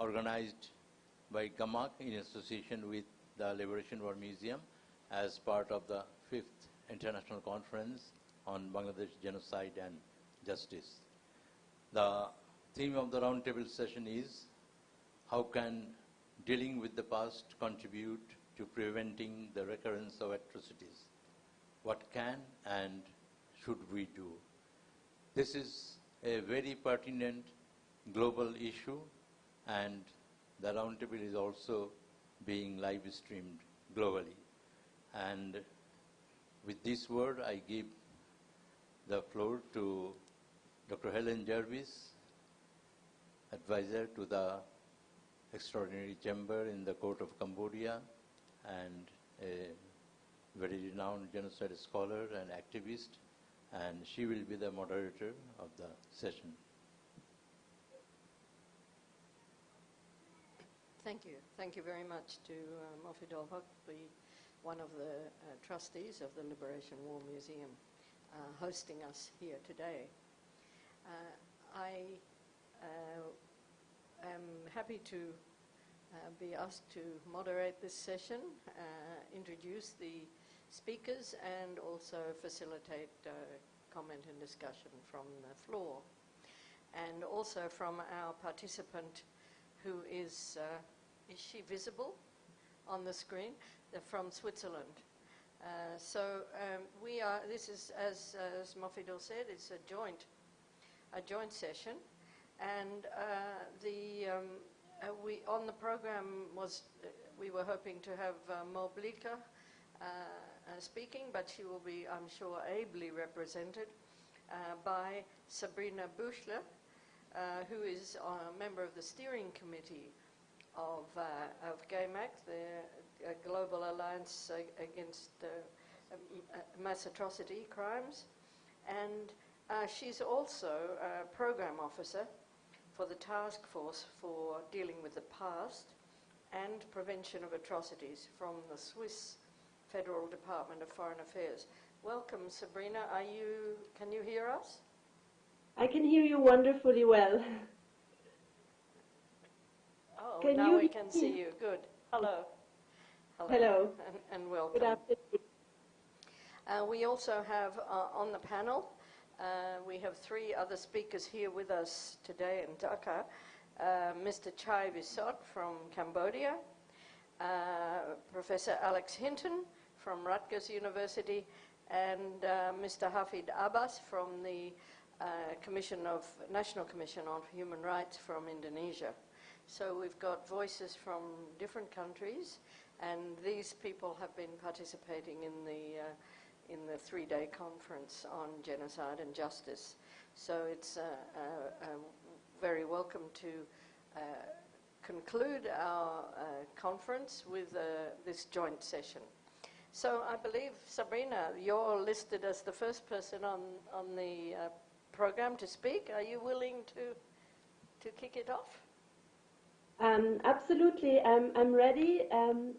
organized by GAAMAC in association with the Liberation War Museum as part of the 5th International Conference on Bangladesh Genocide and Justice. The theme of the roundtable session is how can dealing with the past contribute to preventing the recurrence of atrocities? What can and should we do? This is a very pertinent global issue, and the roundtable is also being live streamed globally. And with this word, I give the floor to Dr. Helen Jarvis, advisor to the Extraordinary Chamber in the Court of Cambodia and a very renowned genocide scholar and activist, and she will be the moderator of the session. Thank you. Thank you very much to Mofidul, Hoque, one of the trustees of the Liberation War Museum, hosting us here today. I am happy to be asked to moderate this session, introduce the speakers, and also facilitate comment and discussion from the floor. And also from our participant, who is she visible on the screen? They're from Switzerland. We are, this is, as Mofidul said, it's a joint session. And on the program we were hoping to have Büchler speaking, but she will be, I'm sure, ably represented by Sabrina Büchler, who is a member of the steering committee of GAAMAC, the Global Alliance Against Mass Atrocity Crimes, and she's also a program officer for the task force for dealing with the past and prevention of atrocities from the Swiss Federal Department of Foreign Affairs. Welcome, Sabrina. Can you hear us? I can hear you wonderfully well. Oh, now we can see you. Good. Hello. Hello. And welcome. Good afternoon. We also have on the panel, we have 3 other speakers here with us today in Dhaka. Mr. Chhay Visoth from Cambodia, Professor Alex Hinton from Rutgers University, and Mr. Hafid Abbas from the National Commission on Human Rights from Indonesia. So we've got voices from different countries, and these people have been participating in the 3-day conference on genocide and justice. So it's very welcome to conclude our conference with this joint session. So I believe, Sabrina, you're listed as the first person on the program to speak. Are you willing to kick it off? Absolutely, I'm ready.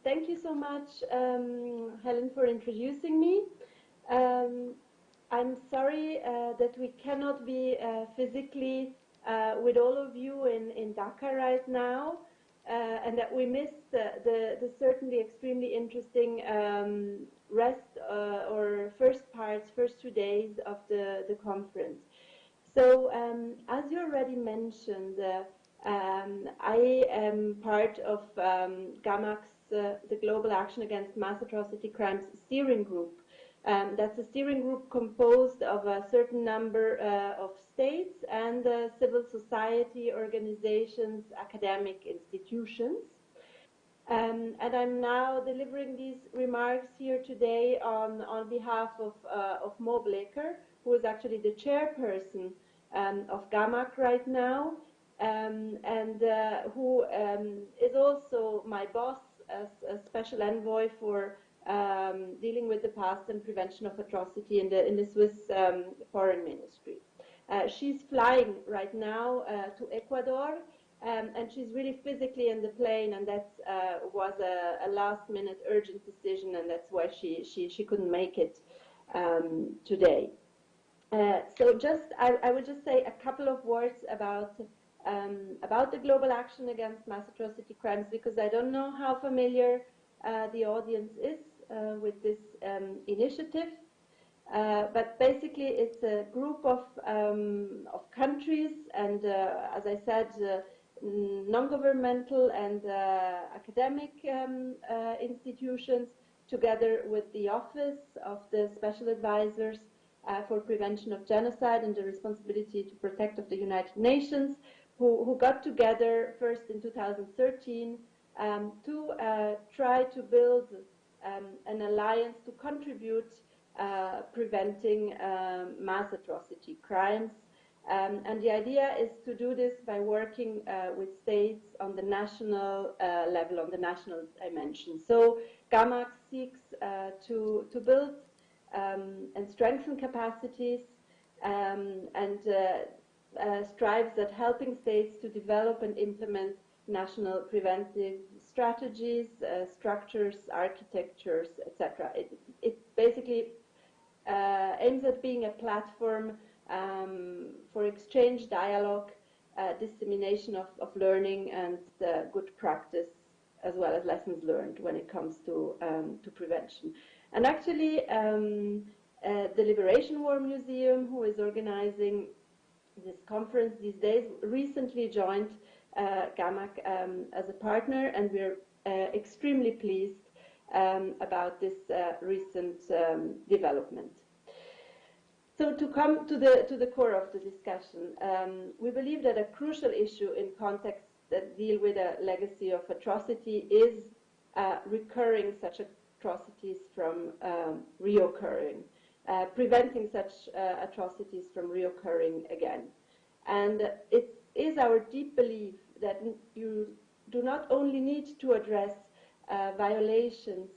Thank you so much, Helen, for introducing me. I'm sorry that we cannot be physically with all of you in Dhaka right now, and that we missed the certainly extremely interesting first 2 days of the conference. So, as you already mentioned, I am part of GAAMAC's, the Global Action Against Mass Atrocity Crimes Steering Group. That's a steering group composed of a certain number of states and civil society organizations, academic institutions. And I'm now delivering these remarks here today on behalf of Mo Bleker, who is actually the chairperson of GAAMAC right now, and who is also my boss as a special envoy for dealing with the past and prevention of atrocity in the Swiss Foreign Ministry. She's flying right now to Ecuador, and she's really physically in the plane, and that was a last-minute urgent decision, and that's why she couldn't make it today. So I would just say a couple of words about about the global action against mass atrocity crimes, because I don't know how familiar the audience is with this initiative. But basically, it's a group of countries and, as I said, non-governmental and academic institutions, together with the Office of the Special Advisors for Prevention of Genocide and the Responsibility to Protect of the United Nations, who got together first in 2013 to try to build an alliance to contribute preventing mass atrocity crimes. And the idea is to do this by working with states on the national level, on the national dimension. So GAAMAC seeks to build and strengthen capacities and strives at helping states to develop and implement national preventive strategies, structures, architectures, etc. It basically aims at being a platform for exchange, dialogue, dissemination of learning and good practice, as well as lessons learned when it comes to prevention. And actually, the Liberation War Museum, who is organizing this conference these days, recently joined GAAMAC as a partner, and we're extremely pleased about this recent development. So to come to the core of the discussion, we believe that a crucial issue in contexts that deal with a legacy of atrocity is recurring such atrocities from reoccurring, preventing such atrocities from reoccurring again. And it is our deep belief that you do not only need to address violations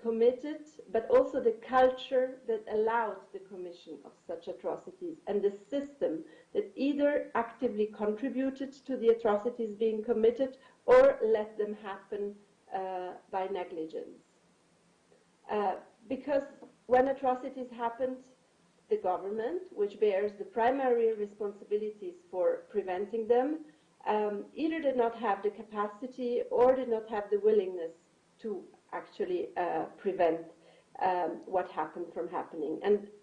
committed, but also the culture that allowed the commission of such atrocities and the system that either actively contributed to the atrocities being committed or let them happen by negligence. Because when atrocities happened, the government, which bears the primary responsibilities for preventing them, either did not have the capacity or did not have the willingness to actually prevent what happened from happening.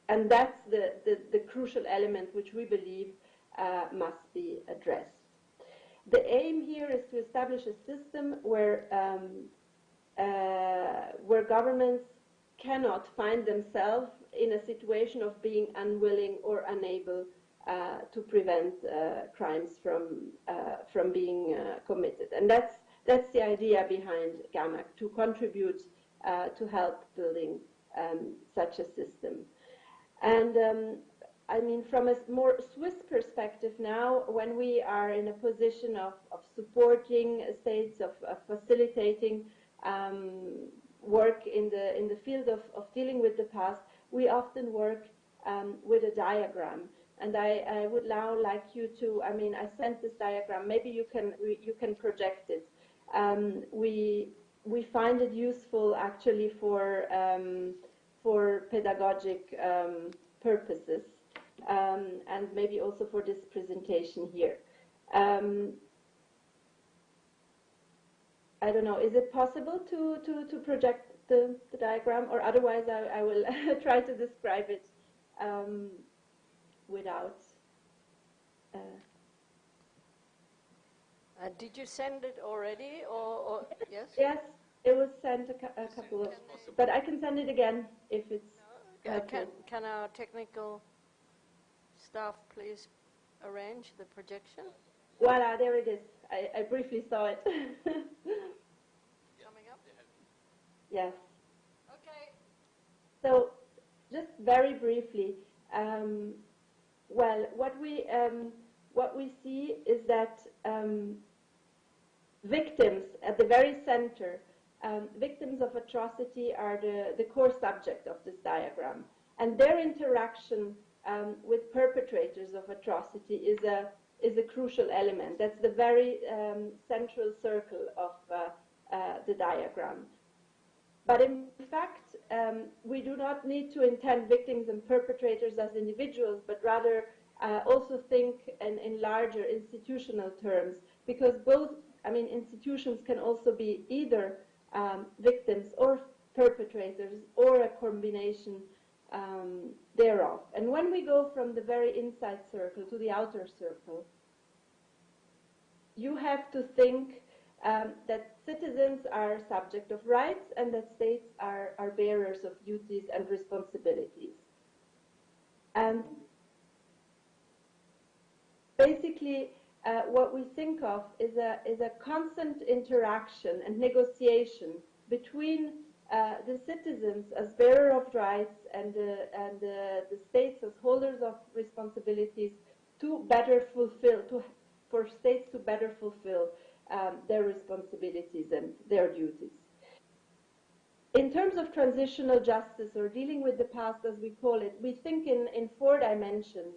And that's the crucial element which we believe must be addressed. The aim here is to establish a system where governments cannot find themselves in a situation of being unwilling or unable to prevent crimes from being committed. And that's the idea behind GAAMAC, to contribute to help building such a system. And I mean, from a more Swiss perspective now, when we are in a position of supporting states, of facilitating work in the field of dealing with the past, we often work with a diagram. And I would now like you to, I mean, I sent this diagram, maybe you can project it. We find it useful actually for pedagogic purposes, and maybe also for this presentation here. I don't know, is it possible to project the diagram, or otherwise I will try to describe it without. Did you send it already, or yes? Yes, it was sent a couple of, but I can send it again if it's. Can our technical staff please arrange the projection? Voila, there it is. I briefly saw it. Coming up? Yes. Okay. So, just very briefly, well, what we see is that victims at the very center, victims of atrocity are the core subject of this diagram, and their interaction with perpetrators of atrocity is a crucial element. That's the very central circle of the diagram. But in fact, we do not need to intend victims and perpetrators as individuals, but rather also think in larger institutional terms, because both, I mean, institutions can also be either victims or perpetrators or a combination thereof. And when we go from the very inside circle to the outer circle, you have to think that citizens are subject of rights and that states are bearers of duties and responsibilities. And basically, what we think of is a constant interaction and negotiation between the citizens as bearer of rights and the states as holders of responsibilities to better fulfill, for states to better fulfill their responsibilities and their duties. In terms of transitional justice, or dealing with the past as we call it, we think in 4 dimensions.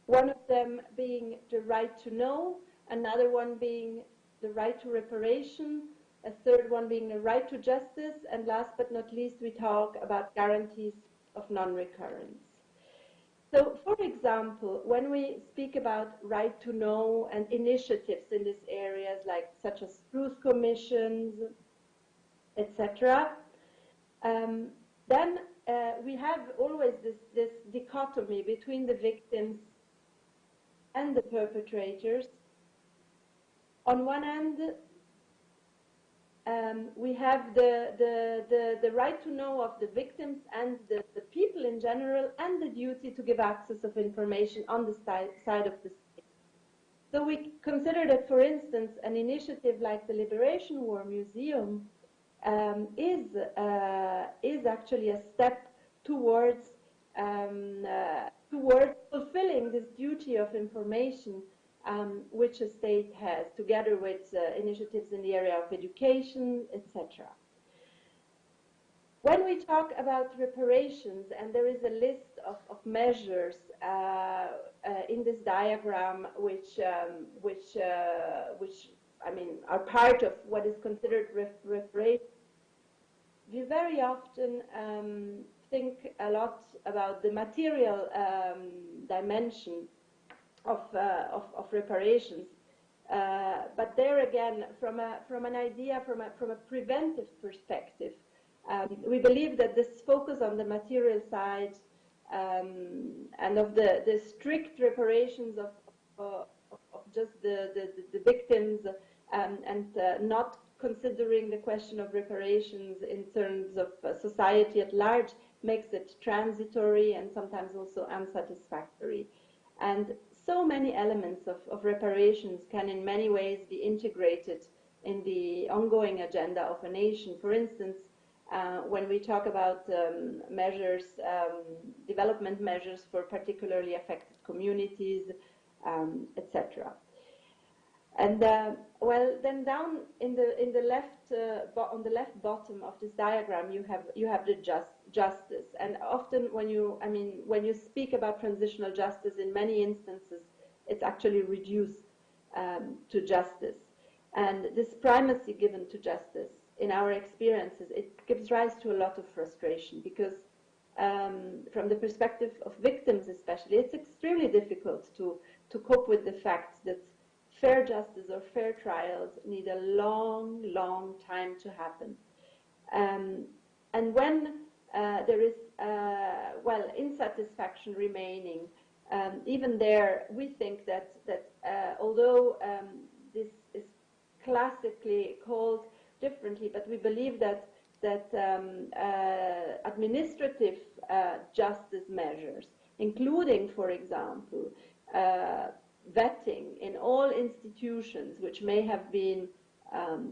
One of them being the right to know, another one being the right to reparation, a third one being the right to justice, and last but not least, we talk about guarantees of non-recurrence. So, for example, when we speak about right to know and initiatives in these areas, such as truth commissions, etc., then we have always this dichotomy between the victims and the perpetrators. On one end, we have the right to know of the victims and the people in general, and the duty to give access of information on the side of the state. So we consider that, for instance, an initiative like the Liberation War Museum is actually a step towards fulfilling this duty of information which a state has, together with initiatives in the area of education, etc. When we talk about reparations, and there is a list of measures in this diagram which I mean are part of what is considered reparation, we very often think a lot about the material dimension of reparations, but there again, from an idea, from a preventive perspective, we believe that this focus on the material side and of the strict reparations of just the victims and not considering the question of reparations in terms of society at large makes it transitory and sometimes also unsatisfactory. And so many elements of reparations can in many ways be integrated in the ongoing agenda of a nation. For instance, when we talk about measures, development measures for particularly affected communities, etc. And well, then down in the left, on the left bottom of this diagram, you have the justice. And often when you speak about transitional justice, in many instances, it's actually reduced to justice. And this primacy given to justice, in our experiences, it gives rise to a lot of frustration, because from the perspective of victims especially, it's extremely difficult to cope with the fact that fair justice or fair trials need a long, long time to happen. And when there is, well, insatisfaction remaining, even there, we think that although this is classically called differently, but we believe that administrative justice measures, including, for example, vetting in all institutions which may have been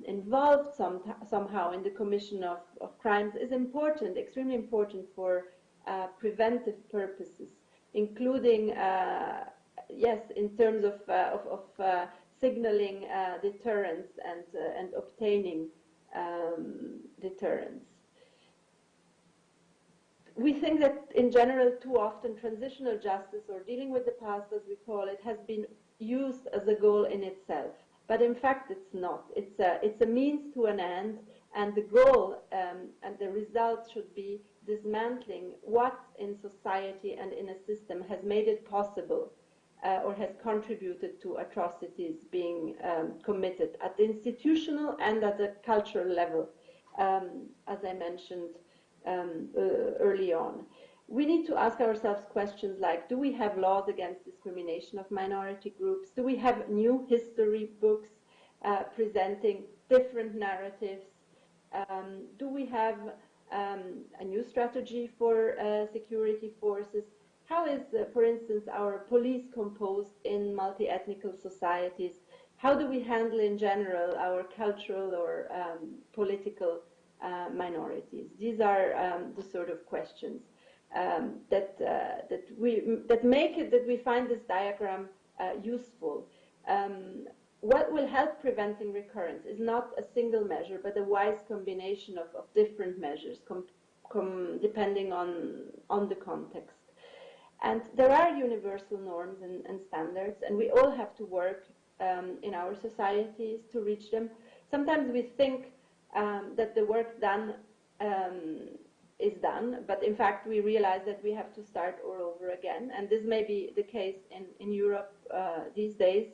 involved somehow in the commission of crimes, is important, extremely important for preventive purposes, including, yes, in terms of signaling deterrence and obtaining deterrence. We think that in general, too often, transitional justice, or dealing with the past as we call it, has been used as a goal in itself. But in fact, it's not. It's a means to an end, and the goal and the result should be dismantling what in society and in a system has made it possible or has contributed to atrocities being committed at the institutional and at the cultural level, as I mentioned early on. We need to ask ourselves questions like, do we have laws against discrimination of minority groups? Do we have new history books presenting different narratives? Do we have a new strategy for security forces? How is, for instance, our police composed in multi-ethnical societies? How do we handle in general our cultural or political minorities? These are the sort of questions that we find this diagram useful. What will help preventing recurrence is not a single measure, but a wise combination of different measures, depending on the context. And there are universal norms and standards, and we all have to work in our societies to reach them. Sometimes we think that the work done is done, but in fact we realize that we have to start all over again. And this may be the case in Europe these days,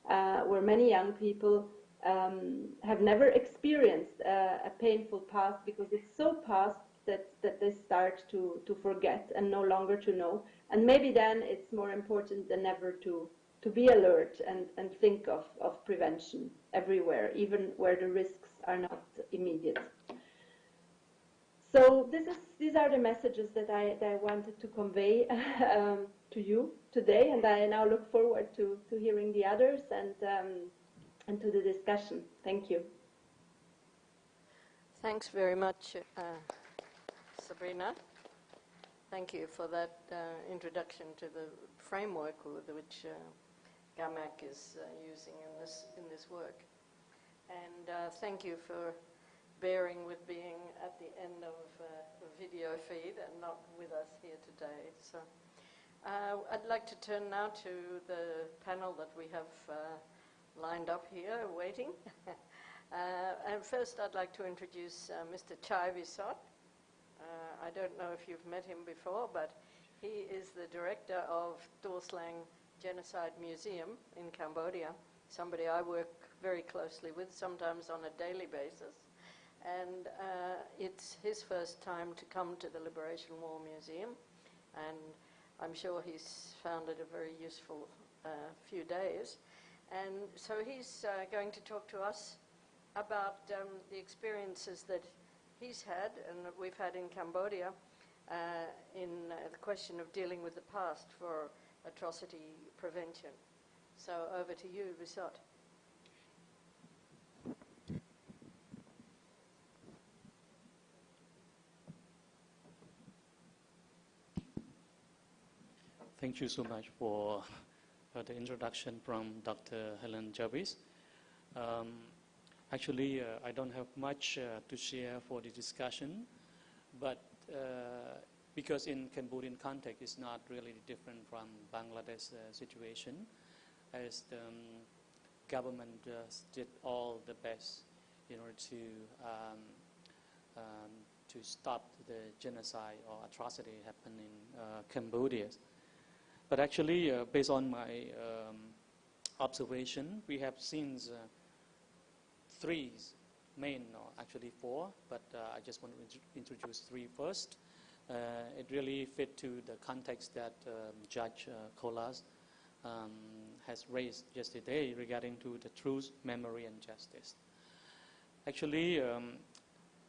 where many young people have never experienced a painful past because it's so past that they start to forget and no longer to know. And maybe then it's more important than ever to be alert and think of prevention everywhere, even where the risks are not immediate. So these are the messages that I wanted to convey to you today, and I now look forward to hearing the others and to the discussion. Thank you. Thanks very much, Sabrina. Thank you for that introduction to the framework with which GAAMAC is using in this work. And thank you for bearing with being at the end of the video feed and not with us here today. So I'd like to turn now to the panel that we have lined up here waiting. And first I'd like to introduce Mr. Chhay Visoth. I don't know if you've met him before, but he is the director of Sleng Genocide Museum in Cambodia, somebody I work very closely with, sometimes on a daily basis. And it's his first time to come to the Liberation War Museum, and I'm sure he's found it a very useful few days. And so he's going to talk to us about the experiences that he's had and that we've had in Cambodia in the question of dealing with the past for atrocity prevention. So over to you, Visoth. Thank you so much for the introduction from Dr. Helen Jarvis. Actually, I don't have much to share for the discussion, but because in Cambodian context it's not really different from Bangladesh situation, as the government did all the best in order to stop the genocide or atrocity happening in Cambodia. But actually, based on my observation, we have seen three main, or actually four, but I just want to introduce three first. It really fit to the context that Judge Kolas has raised yesterday regarding to the truth, memory, and justice. Actually,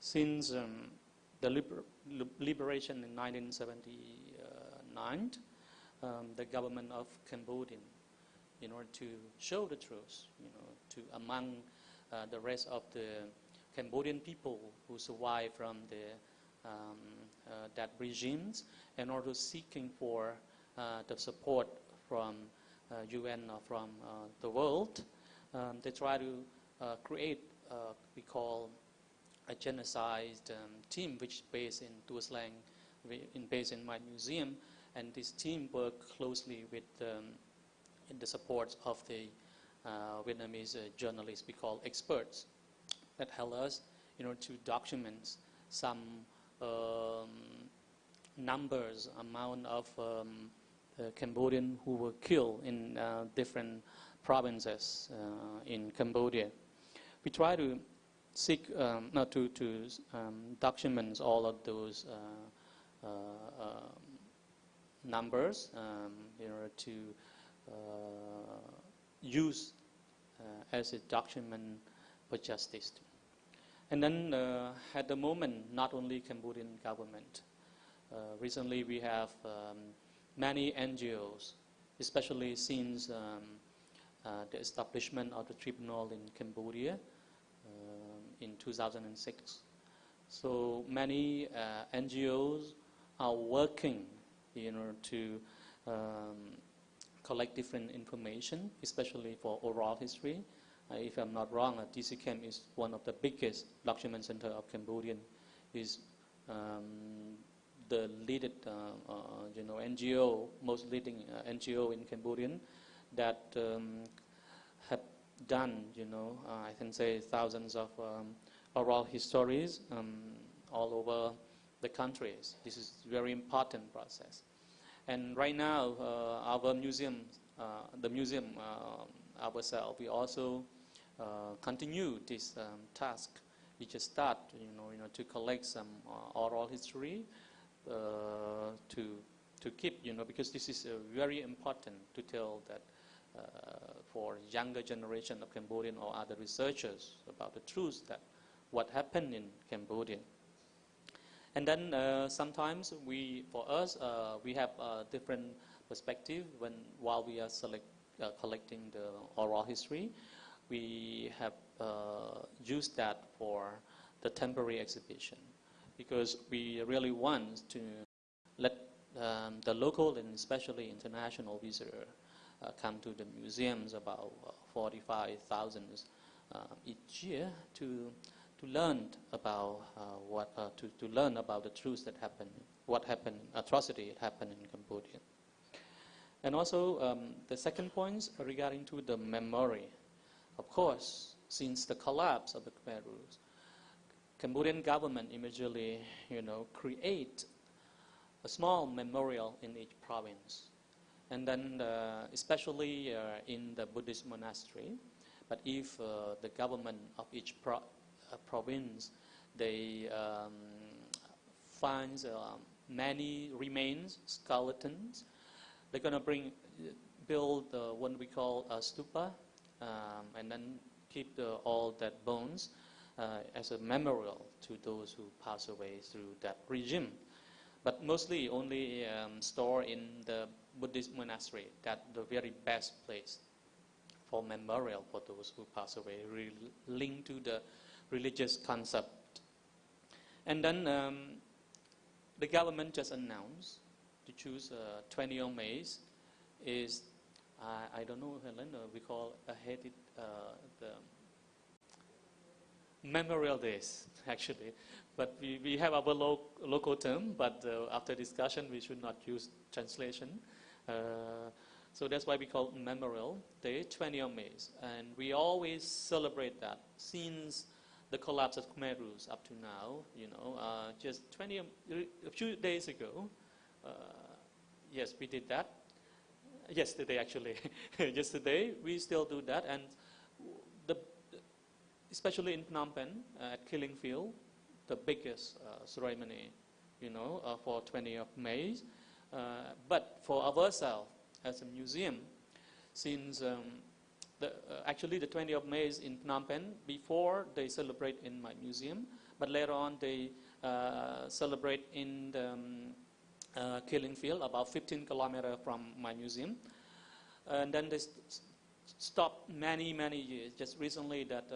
since the liberation in 1979, the government of Cambodia, in order to show the truth, to among the rest of the Cambodian people who survived from that regimes, and also seeking for the support from UN or from the world, they try to create we call a genocide team, which is based in Tuol, based in my museum. And this team worked closely with in the support of the Vietnamese journalists we call experts that help us to document some amount of Cambodian who were killed in different provinces in Cambodia. We try to seek document all of those numbers in order to use as a document for justice. And then at the moment, not only Cambodian government, recently we have many NGOs, especially since the establishment of the tribunal in Cambodia in 2006. So many NGOs are working to collect different information, especially for oral history. If I'm not wrong, DCCAM is one of the biggest document center of Cambodian. Is the leading NGO, most leading NGO in Cambodian that have done, I can say thousands of oral histories all over the countries. This is a very important process. And right now, our museum, the museum ourselves, we also continue this task. We just start, to collect some oral history to keep, because this is very important to tell that for younger generation of Cambodian or other researchers about the truth that what happened in Cambodia. And then sometimes we have a different perspective while we are collecting the oral history. We have used that for the temporary exhibition because we really want to let the local and especially international visitors come to the museums, about 45,000 each year, to learn about to learn about the truths that happened, what happened, atrocity that happened in Cambodia. And also the second point regarding to the memory. Of course, since the collapse of the Khmer Rule, Cambodian government immediately, create a small memorial in each province, and then especially in the Buddhist monastery. But if the government of each province, they find many remains, skeletons, they're going to build what we call a stupa, and then keep all that bones as a memorial to those who pass away through that regime. But mostly only store in the Buddhist monastery. That's the very best place for memorial for those who pass away, linked to the religious concept. And then the government just announced to choose 20 of May is, I don't know, Helen, we call the Memorial Days, actually. But we have our local term, but after discussion, we should not use translation. So that's why we call Memorial Day, 20 of May. And we always celebrate that since the collapse of Khmer Rule up to now, just a few days ago, yes, we did that. Yesterday, actually. Yesterday, we still do that. And especially in Phnom Penh, at Killing Field, the biggest ceremony, for 20 of May. But for ourselves, as a museum, since actually the 20 of May is in Phnom Penh, before they celebrate in my museum, but later on they celebrate in the Killing Field, about 15 kilometers from my museum. And then they stopped many years. Just recently that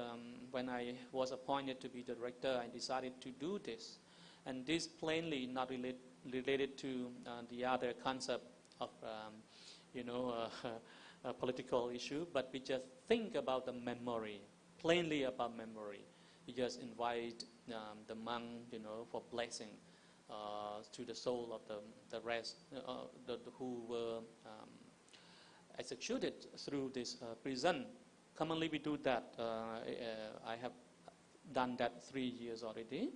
when I was appointed to be the director, I decided to do this. And this plainly not related to the other concept of, a political issue, but we just think about the memory, plainly about memory. We just invite the monk, for blessing to the soul of the rest who were executed through this prison. Commonly we do that. I have done that 3 years already.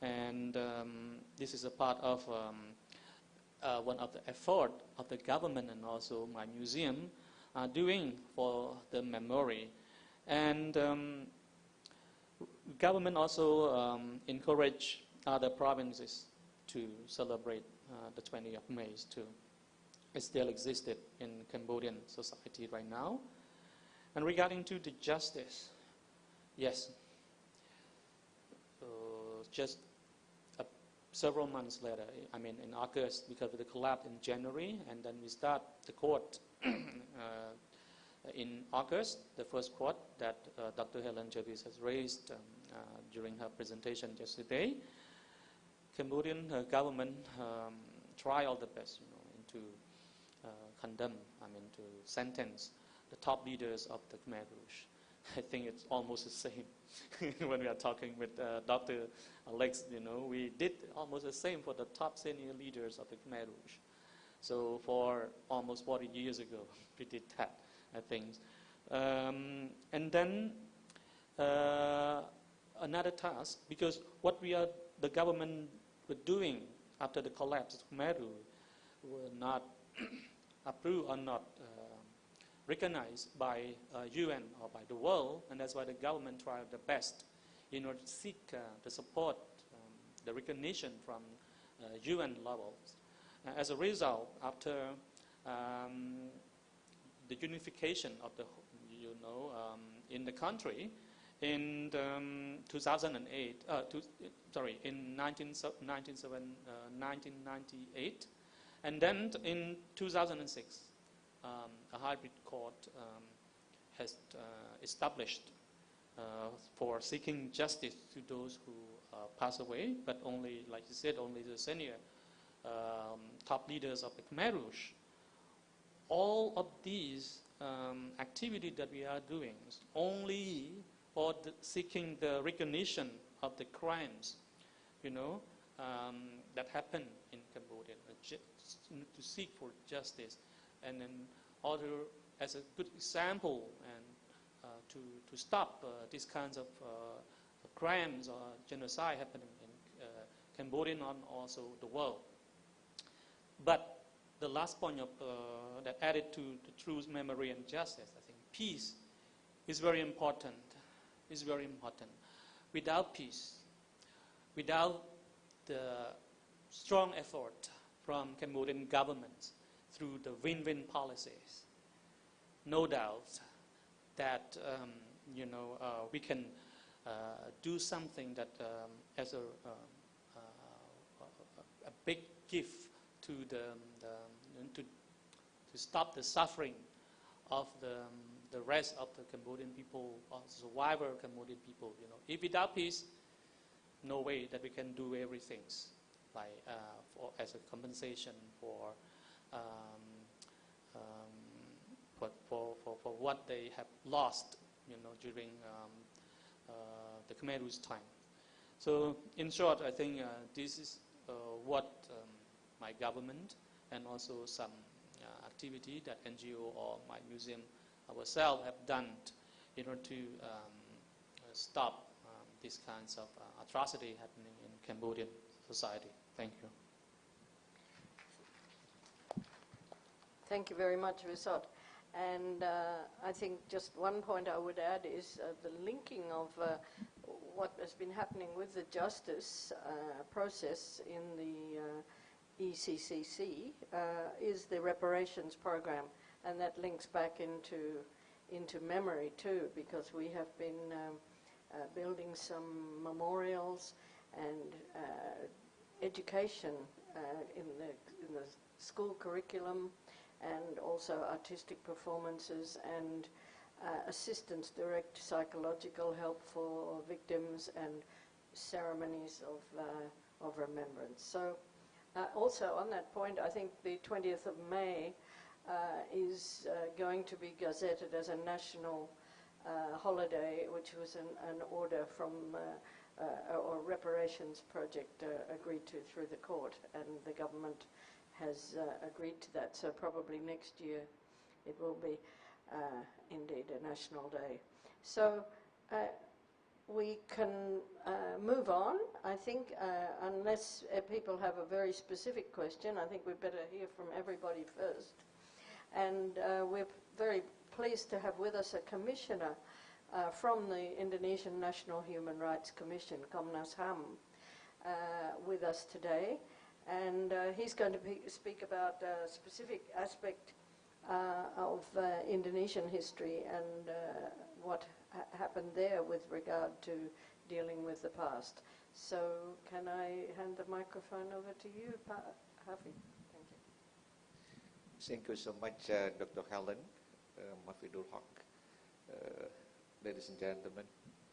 And this is a part of one of the effort of the government and also my museum are doing for the memory. And government also encourage other provinces to celebrate the 20th of May too. It still existed in Cambodian society right now. And regarding to the justice, yes, just several months later, I mean in August, because of the collapse in January, and then we start the court in August, the first court that Dr. Helen Jarvis has raised during her presentation yesterday. Cambodian government try all the best, into condemn, to sentence the top leaders of the Khmer Rouge. I think it's almost the same when we are talking with Dr. Alex. We did almost the same for the top senior leaders of the Khmer Rouge. So for almost 40 years ago, we did that, I think. And then another task, because what the government were doing after the collapse of Khmer Rouge were not approved or not recognized by UN or by the world, and that's why the government tried the best in order to seek the support, the recognition from UN levels. As a result, after the unification of the, in the country in 2008, in 1998, and then in 2006. A hybrid court has established for seeking justice to those who pass away, but only, like you said, only the senior top leaders of the Khmer Rouge. All of these activities that we are doing is only for seeking the recognition of the crimes, that happened in Cambodia, to seek for justice. And in order, as a good example, and to stop these kinds of crimes or genocide happening in Cambodia and also the world. But the last point of, that added to the truth, memory, and justice, I think peace is very important. Is very important. Without peace, without the strong effort from Cambodian governments through the win-win policies, no doubt that we can do something that as a big gift to to stop the suffering of the rest of the Cambodian people, or survivor Cambodian people. If without peace, no way that we can do everything, like as a compensation for what they have lost, during the Khmer Rouge time. So, in short, I think this is what my government and also some activity that NGO or my museum ourselves have done in order to stop these kinds of atrocity happening in Cambodian society. Thank you. Thank you very much, Visoth. And I think just one point I would add is the linking of what has been happening with the justice process in the ECCC is the reparations program, and that links back into memory too, because we have been building some memorials and education in the school curriculum, and also artistic performances and assistance, direct psychological help for victims, and ceremonies of remembrance. So also on that point, I think the 20th of May is going to be gazetted as a national holiday, which was an order from or reparations project agreed to through the court, and the government has agreed to that. So probably next year it will be indeed a national day. So we can move on, I think, unless people have a very specific question. I think we'd better hear from everybody first. And we're very pleased to have with us a commissioner from the Indonesian National Human Rights Commission, Komnas HAM, with us today. And he's going to speak about a specific aspect of Indonesian history and what happened there with regard to dealing with the past. So can I hand the microphone over to you, Hafid? Thank you. Thank you so much, Dr. Helen, Mofidul, Hoque, ladies and gentlemen.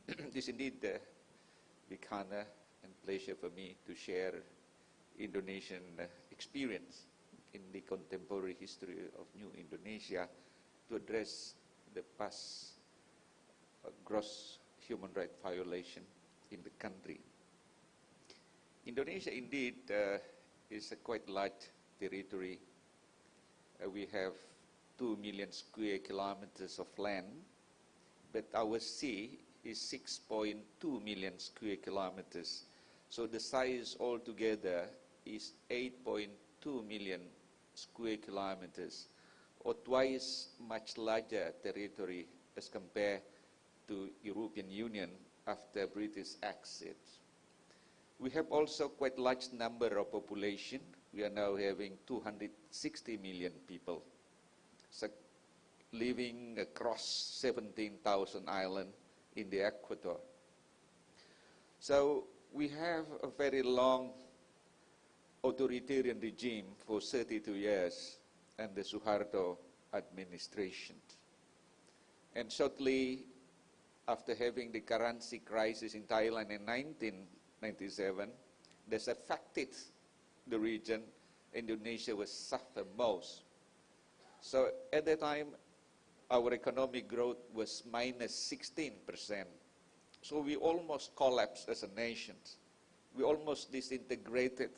It is indeed a big honor and pleasure for me to share Indonesian experience in the contemporary history of New Indonesia to address the past gross human rights violation in the country. Indonesia indeed is a quite large territory. We have 2 million square kilometers of land, but our sea is 6.2 million square kilometers. So the size altogether is 8.2 million square kilometers, or twice much larger territory as compared to European Union after British exit. We have also quite large number of population. We are now having 260 million people living across 17,000 islands in the equator. So we have a very long authoritarian regime for 32 years and the Suharto administration. And shortly after having the currency crisis in Thailand in 1997, this affected the region. Indonesia was suffered most. So at that time, our economic growth was minus 16%. So we almost collapsed as a nation. We almost disintegrated.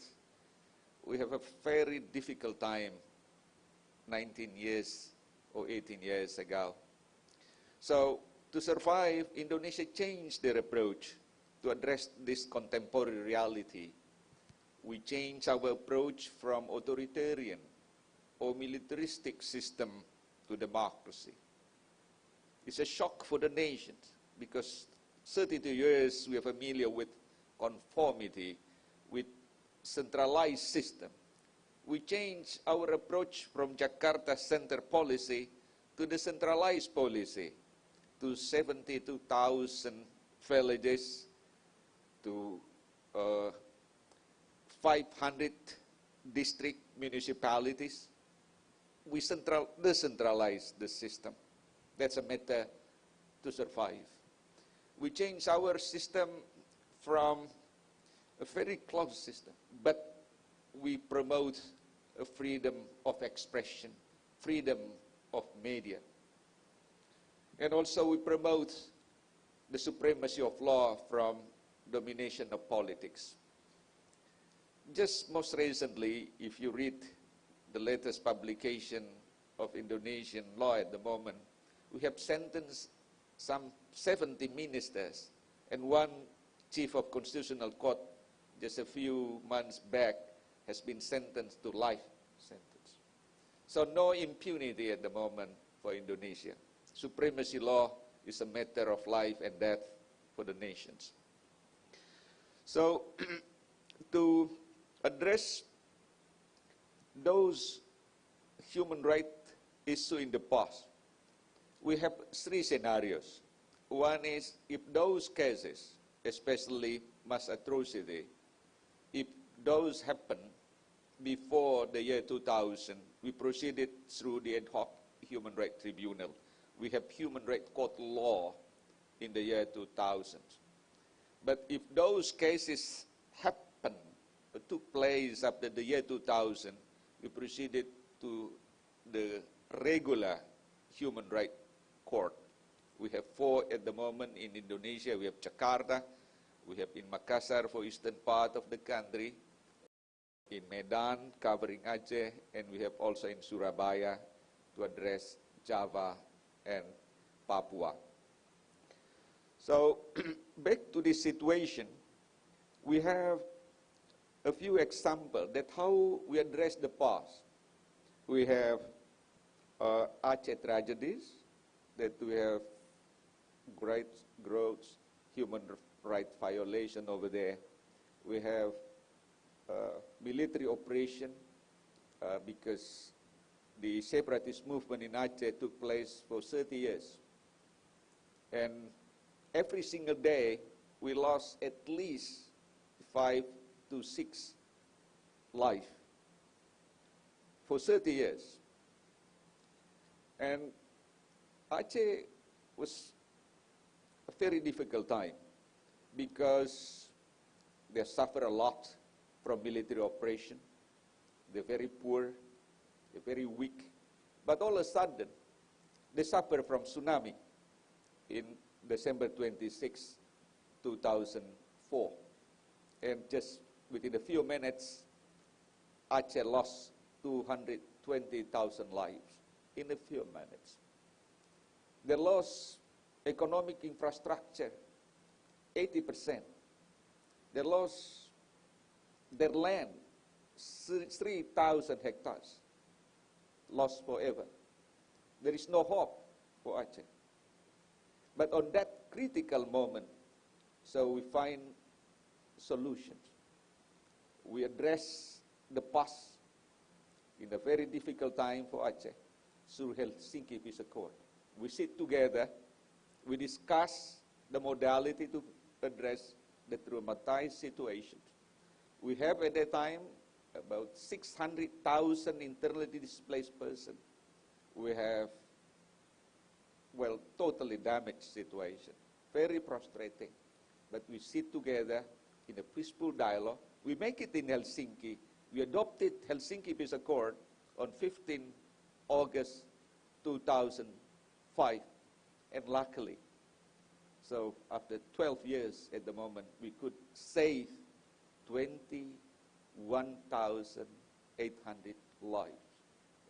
We have a very difficult time 19 years or 18 years ago. So to survive, Indonesia changed their approach to address this contemporary reality. We changed our approach from authoritarian or militaristic system to democracy. It's a shock for the nation because 32 years we are familiar with conformity, with centralized system. We changed our approach from Jakarta center policy to the centralized policy, to 72,000 villages, to 500 district municipalities. We decentralized the system. That's a matter to survive. We changed our system from a very closed system, but we promote a freedom of expression, freedom of media. And also we promote the supremacy of law from domination of politics. Just most recently, if you read the latest publication of Indonesian law at the moment, we have sentenced some 70 ministers and one chief of constitutional court just a few months back has been sentenced to life sentence. So no impunity at the moment for Indonesia. Supremacy law is a matter of life and death for the nations. So to address those human rights issues in the past, we have 3 scenarios. One is if those cases, especially mass atrocity, if those happen before the year 2000, we proceeded through the ad hoc Human Rights Tribunal. We have human rights court law in the year 2000. But if those cases happen, took place after the year 2000, we proceeded to the regular human rights court. We have 4 at the moment in Indonesia. We have Jakarta, we have in Makassar for eastern part of the country, in Medan covering Aceh, and we have also in Surabaya to address Java and Papua. So back to this situation, we have a few examples that how we address the past. We have Aceh tragedies, that we have great gross human rights violation over there. We have military operation because the separatist movement in Aceh took place for 30 years. And every single day, we lost at least 5 to 6 lives for 30 years. And Aceh was a very difficult time because they suffer a lot from military operation. They're very poor, they're very weak. But all of a sudden, they suffer from tsunami in December 26, 2004. And just within a few minutes, Aceh lost 220,000 lives in a few minutes. They lost economic infrastructure, 80%. They lost their land, 3,000 hectares, lost forever. There is no hope for Aceh. But on that critical moment, so we find solutions. We address the past in a very difficult time for Aceh through Helsinki Peace Accord. We sit together, we discuss the modality to address the traumatized situations. We have at that time about 600,000 internally displaced persons. We have, well, totally damaged situation, very frustrating. But we sit together in a peaceful dialogue. We make it in Helsinki. We adopted Helsinki Peace Accord on 15 August 2005. And luckily, so after 12 years at the moment, we could save 21,800 lives.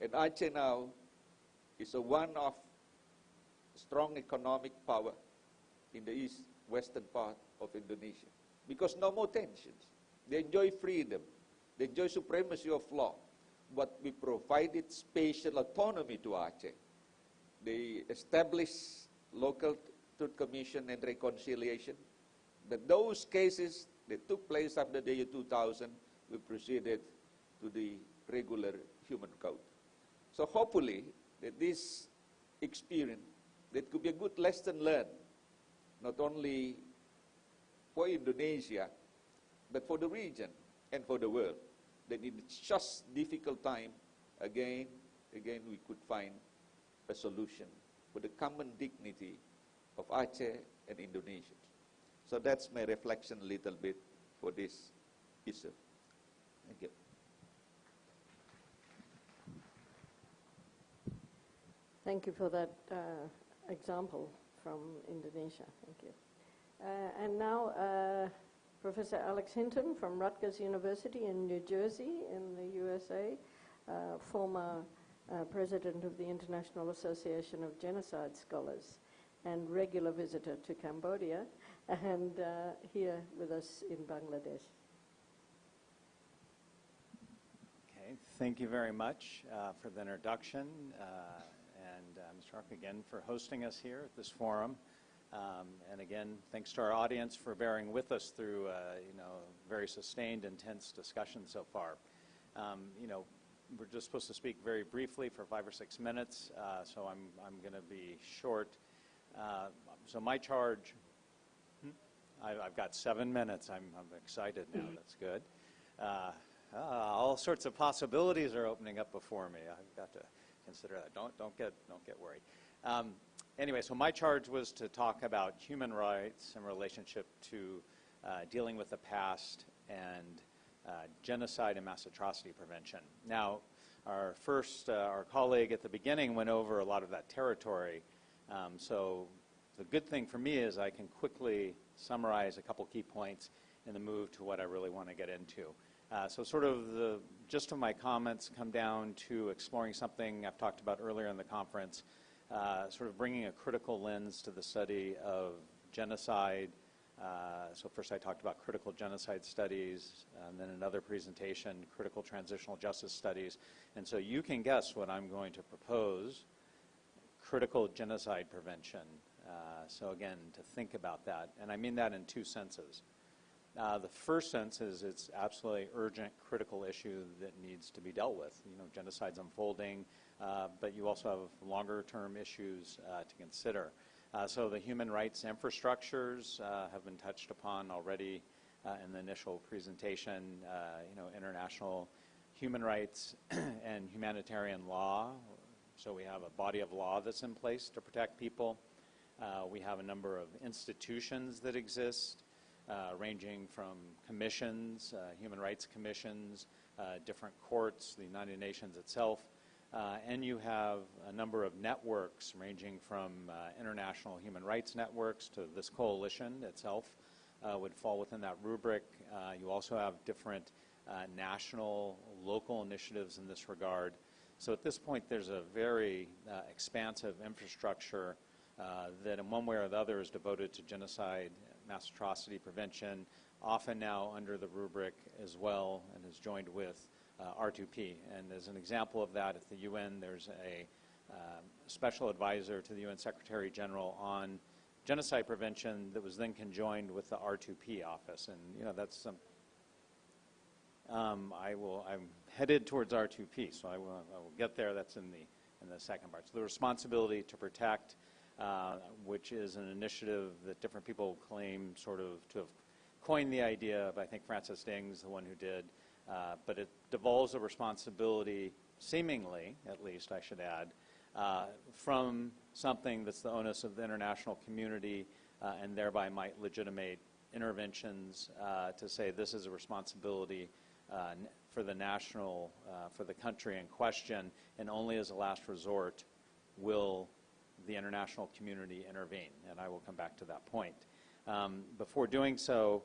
And Aceh now is one of strong economic power in the east-western part of Indonesia. Because no more tensions. They enjoy freedom. They enjoy supremacy of law. But we provided spatial autonomy to Aceh. They established local truth commission and reconciliation. But those cases that took place after the year 2000, we proceeded to the regular human code. So hopefully, that this experience, that could be a good lesson learned, not only for Indonesia, but for the region and for the world, that in just difficult time, again, we could find a solution for the common dignity of Aceh and Indonesia. So that's my reflection a little bit for this issue. Thank you. Thank you for that example from Indonesia. Thank you. And now, Professor Alex Hinton from Rutgers University in New Jersey in the USA, former president of the International Association of Genocide Scholars and regular visitor to Cambodia, and here with us in Bangladesh. Okay, thank you very much for the introduction, and Mr. Hoque again for hosting us here at this forum. And again, thanks to our audience for bearing with us through very sustained, intense discussion so far. We're just supposed to speak very briefly for 5 or 6 minutes, so I'm going to be short. So my charge, I've got 7 minutes. I'm excited now. That's good. All sorts of possibilities are opening up before me. I've got to consider that. Don't get worried. Anyway, so my charge was to talk about human rights in relationship to dealing with the past and genocide and mass atrocity prevention. Now, our colleague at the beginning went over a lot of that territory. So the good thing for me is I can quickly summarize a couple key points and then move to what I really want to get into. So sort of the gist of my comments come down to exploring something I've talked about earlier in the conference, sort of bringing a critical lens to the study of genocide. So first I talked about critical genocide studies, and then another presentation, critical transitional justice studies. And so you can guess what I'm going to propose, critical genocide prevention. So again, to think about that. And I mean that in two senses. The first sense is it's absolutely urgent, critical issue that needs to be dealt with. You know, genocide's unfolding, but you also have longer-term issues to consider. So the human rights infrastructures have been touched upon already in the initial presentation. You know, international human rights and humanitarian law. So we have a body of law that's in place to protect people. We have a number of institutions that exist, ranging from commissions, human rights commissions, different courts, the United Nations itself, and you have a number of networks ranging from international human rights networks to this coalition itself would fall within that rubric. You also have different national, local initiatives in this regard. So at this point, there's a very expansive infrastructure that in one way or the other is devoted to genocide, mass atrocity prevention, often now under the rubric as well, and is joined with R2P. And as an example of that, at the UN, there's a special advisor to the UN Secretary General on genocide prevention that was then conjoined with the R2P office. And, you know, that's some... I'm headed towards R2P, so I will get there. That's in the second part. So the responsibility to protect, which is an initiative that different people claim sort of to have coined the idea of, I think Francis Ding's the one who did, but it devolves a responsibility, seemingly, at least I should add, from something that's the onus of the international community and thereby might legitimate interventions to say this is a responsibility for the national, for the country in question, and only as a last resort will the international community intervene, and I will come back to that point. Before doing so,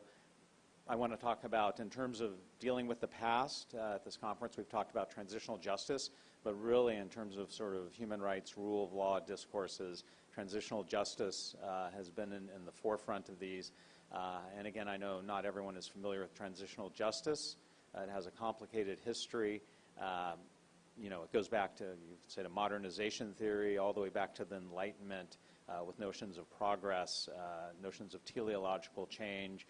I want to talk about, in terms of dealing with the past, at this conference we've talked about transitional justice, but really in terms of sort of human rights, rule of law discourses, transitional justice has been in the forefront of these. And again, I know not everyone is familiar with transitional justice. It has a complicated history. You know, it goes back to, you could say, to modernization theory, all the way back to the Enlightenment, with notions of progress, notions of teleological change.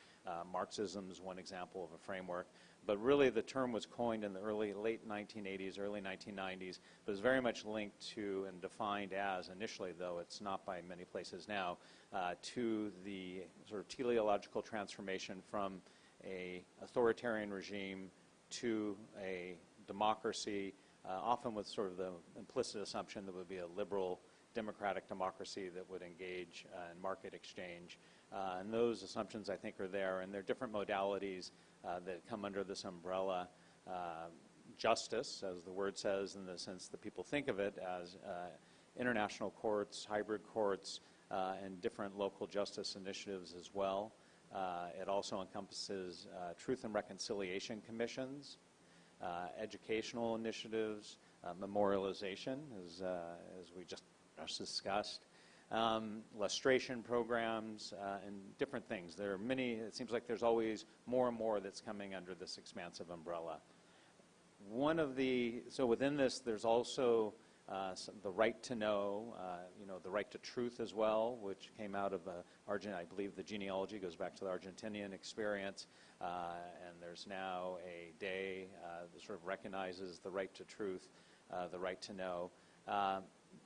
Marxism is one example of a framework. But really, the term was coined in the late 1980s, early 1990s, but is very much linked to and defined as, initially, though it's not by many places now, to the sort of teleological transformation from a authoritarian regime to a democracy, often with sort of the implicit assumption that would be a liberal democratic democracy that would engage in market exchange. And those assumptions, I think, are there, and there are different modalities that come under this umbrella. Justice, as the word says, in the sense that people think of it as international courts, hybrid courts, and different local justice initiatives as well. It also encompasses truth and reconciliation commissions, educational initiatives, memorialization, as we just discussed, lustration programs, and different things. There are many. It seems like there's always more and more that's coming under this expansive umbrella. So within this, there's also the right to know, the right to truth as well, which came out of I believe the genealogy goes back to the Argentinian experience, and there's now a day that sort of recognizes the right to truth, the right to know.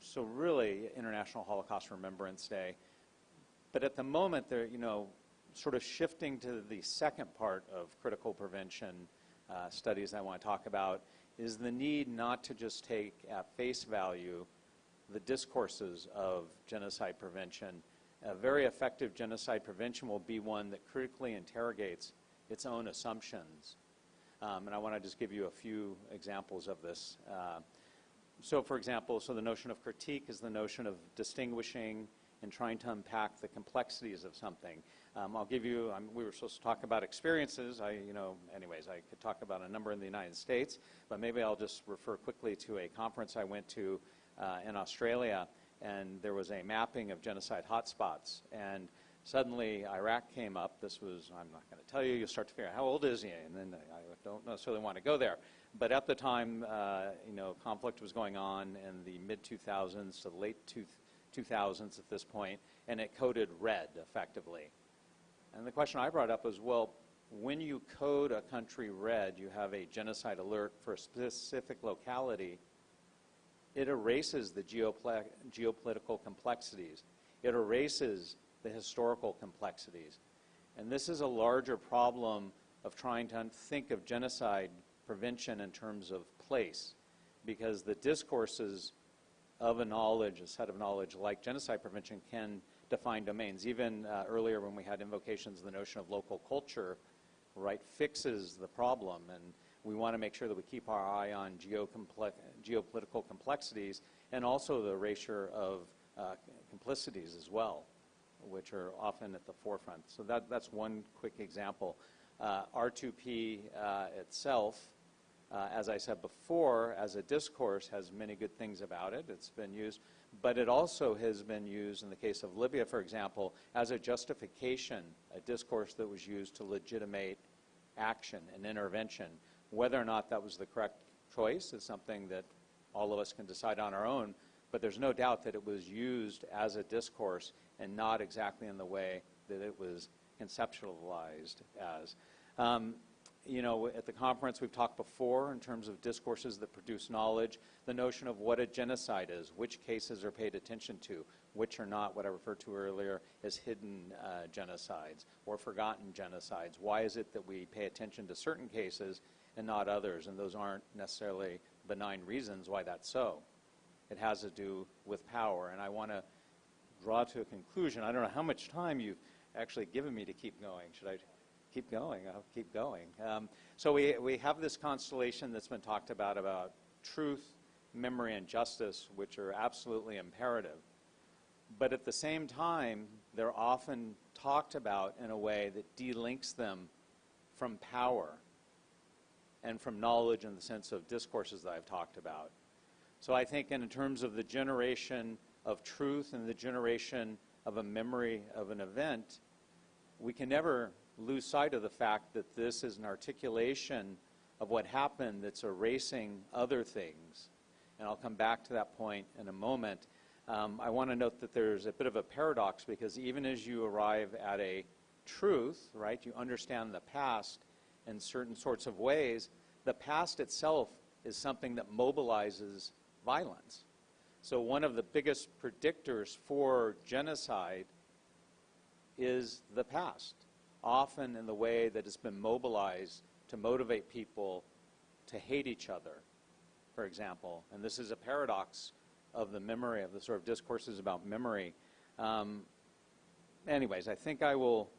So really, International Holocaust Remembrance Day. But at the moment, they're, sort of shifting to the second part of critical prevention studies I want to talk about, is the need not to just take at face value the discourses of genocide prevention. A very effective genocide prevention will be one that critically interrogates its own assumptions. And I want to just give you a few examples of this. So for example, the notion of critique is the notion of distinguishing and trying to unpack the complexities of something. I'll give you, we were supposed to talk about experiences. Anyways, I could talk about a number in the United States, but maybe I'll just refer quickly to a conference I went to in Australia, and there was a mapping of genocide hotspots. And Suddenly, Iraq came up. This was, I'm not going to tell you, you'll start to figure out how old is he? And then I don't necessarily want to go there. But at the time, conflict was going on in the mid-2000s to the late 2000s at this point, and it coded red, effectively. And the question I brought up was, well, when you code a country red, you have a genocide alert for a specific locality, it erases the geopolitical complexities. It erases the historical complexities. And this is a larger problem of trying to think of genocide prevention in terms of place, because the discourses of a knowledge, a set of knowledge like genocide prevention, can define domains. Even earlier when we had invocations of the notion of local culture, right, fixes the problem. And we want to make sure that we keep our eye on geopolitical complexities and also the erasure of complicities as well, which are often at the forefront. So that's one quick example. R2P itself, as I said before, as a discourse, has many good things about it. It's been used, but it also has been used in the case of Libya, for example, as a justification, a discourse that was used to legitimate action and intervention. Whether or not that was the correct choice is something that all of us can decide on our own, but there's no doubt that it was used as a discourse and not exactly in the way that it was conceptualized as. At the conference we've talked before in terms of discourses that produce knowledge, the notion of what a genocide is, which cases are paid attention to, which are not, what I referred to earlier as hidden genocides or forgotten genocides. Why is it that we pay attention to certain cases and not others? And those aren't necessarily benign reasons why that's so. It has to do with power. And I want to draw to a conclusion. I don't know how much time you've actually given me to keep going. Should I keep going? I'll keep going. So we have this constellation that's been talked about truth, memory, and justice, which are absolutely imperative. But at the same time, they're often talked about in a way that delinks them from power and from knowledge in the sense of discourses that I've talked about. So I think in terms of the generation of truth and the generation of a memory of an event, we can never lose sight of the fact that this is an articulation of what happened that's erasing other things. And I'll come back to that point in a moment. I want to note that there's a bit of a paradox, because even as you arrive at a truth, right, you understand the past in certain sorts of ways, the past itself is something that mobilizes violence. So one of the biggest predictors for genocide is the past, often in the way that it's been mobilized to motivate people to hate each other, for example. And this is a paradox of the memory, of the sort of discourses about memory. Anyways, I think I will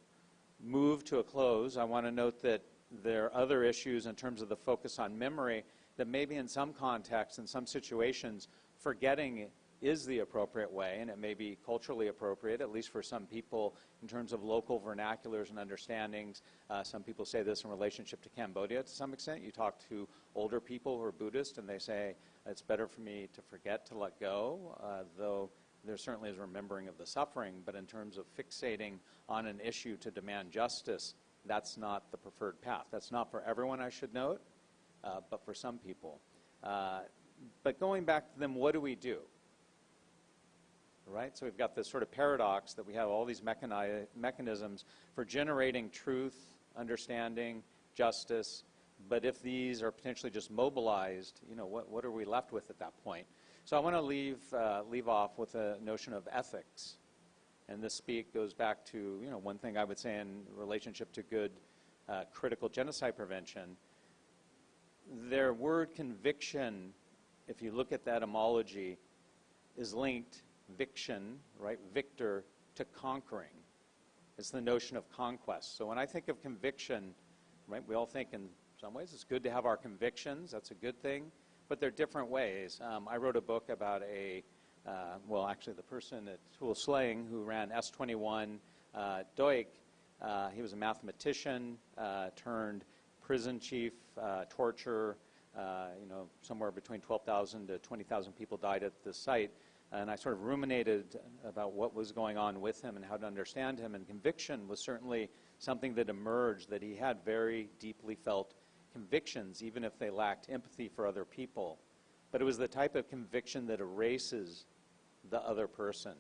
move to a close. I want to note that there are other issues in terms of the focus on memory that maybe in some contexts, in some situations, forgetting is the appropriate way, and it may be culturally appropriate, at least for some people, in terms of local vernaculars and understandings. Some people say this in relationship to Cambodia to some extent. You talk to older people who are Buddhist, and they say, it's better for me to forget, to let go, though there certainly is remembering of the suffering, but in terms of fixating on an issue to demand justice, that's not the preferred path. That's not for everyone, I should note, but for some people. But going back to them, what do we do? Right? So we've got this sort of paradox that we have all these mechanisms for generating truth, understanding, justice, but if these are potentially just mobilized, what are we left with at that point? So I want to leave off with a notion of ethics. And this goes back to, one thing I would say in relationship to good critical genocide prevention. Their word conviction, if you look at the etymology, is linked, viction, right, victor, to conquering. It's the notion of conquest. So when I think of conviction, right, we all think in some ways it's good to have our convictions. That's a good thing. But there are different ways. I wrote a book about actually the person at Tuol, Sleng, who ran S21 Doik. He was a mathematician turned prison chief, torture. Somewhere between 12,000 to 20,000 people died at the site. And I sort of ruminated about what was going on with him and how to understand him. And conviction was certainly something that emerged, that he had very deeply felt convictions, even if they lacked empathy for other people. But it was the type of conviction that erases the other person.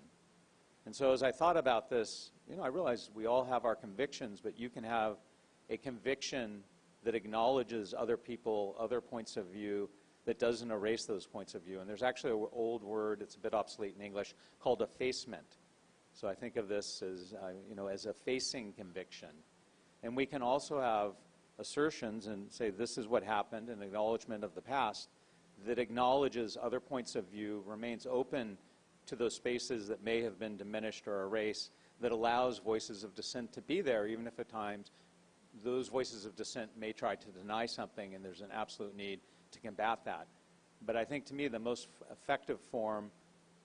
And so as I thought about this, I realized we all have our convictions, but you can have a conviction that acknowledges other people, other points of view, that doesn't erase those points of view. And there's actually an old word, it's a bit obsolete in English, called effacement. So I think of this as, as effacing conviction. And we can also have assertions and say this is what happened, an acknowledgement of the past that acknowledges other points of view, remains open to those spaces that may have been diminished or erased, that allows voices of dissent to be there, even if at times those voices of dissent may try to deny something and there's an absolute need to combat that. But I think to me the most effective form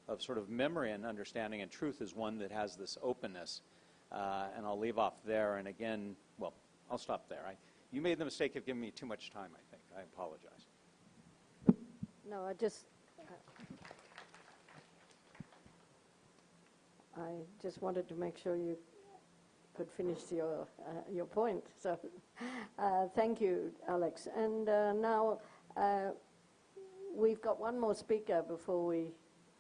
of sort of memory and understanding and truth is one that has this openness. And I'll leave off there. And again, well, I'll stop there. You made the mistake of giving me too much time, I think. I apologize. No, I just wanted to make sure you could finish your point. So thank you, Alex. And now we've got one more speaker before we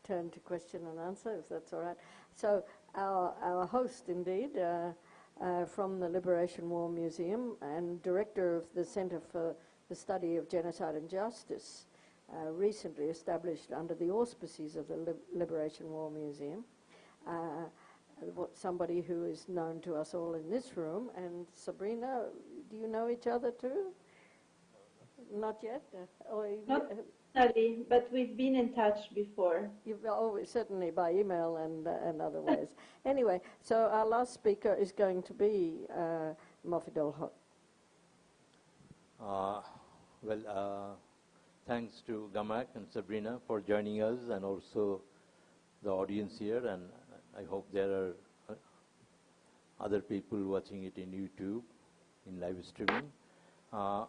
turn to question and answer, if that's all right. So our host, indeed, from the Liberation War Museum and director of the Center for the Study of Genocide and Justice, recently established under the auspices of the Liberation War Museum, somebody who is known to us all in this room. And Sabrina, do you know each other too? Not yet? Not study, but we've been in touch before. You've always, certainly by email and other ways. Anyway, so our last speaker is going to be Mofidul. Thanks to GAAMAC and Sabrina for joining us, and also the audience here, and I hope there are other people watching it in YouTube, in live streaming. I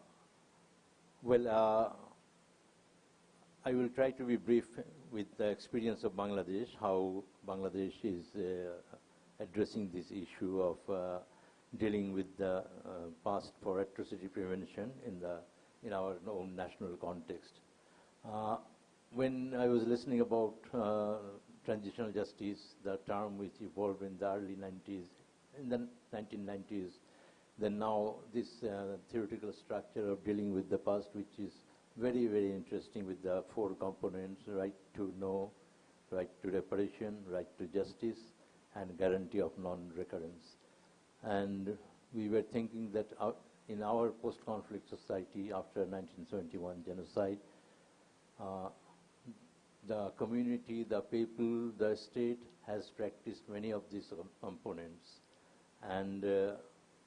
will try to be brief with the experience of Bangladesh, how Bangladesh is addressing this issue of dealing with the past for atrocity prevention in our own national context. When I was listening about transitional justice, the term which evolved in the early 90s, in the 1990s, then now this theoretical structure of dealing with the past, which is very, very interesting with the 4 components: right to know, right to reparation, right to justice, and guarantee of non-recurrence. And we were thinking that in our post-conflict society after 1971 genocide, the community, the people, the state has practiced many of these components. And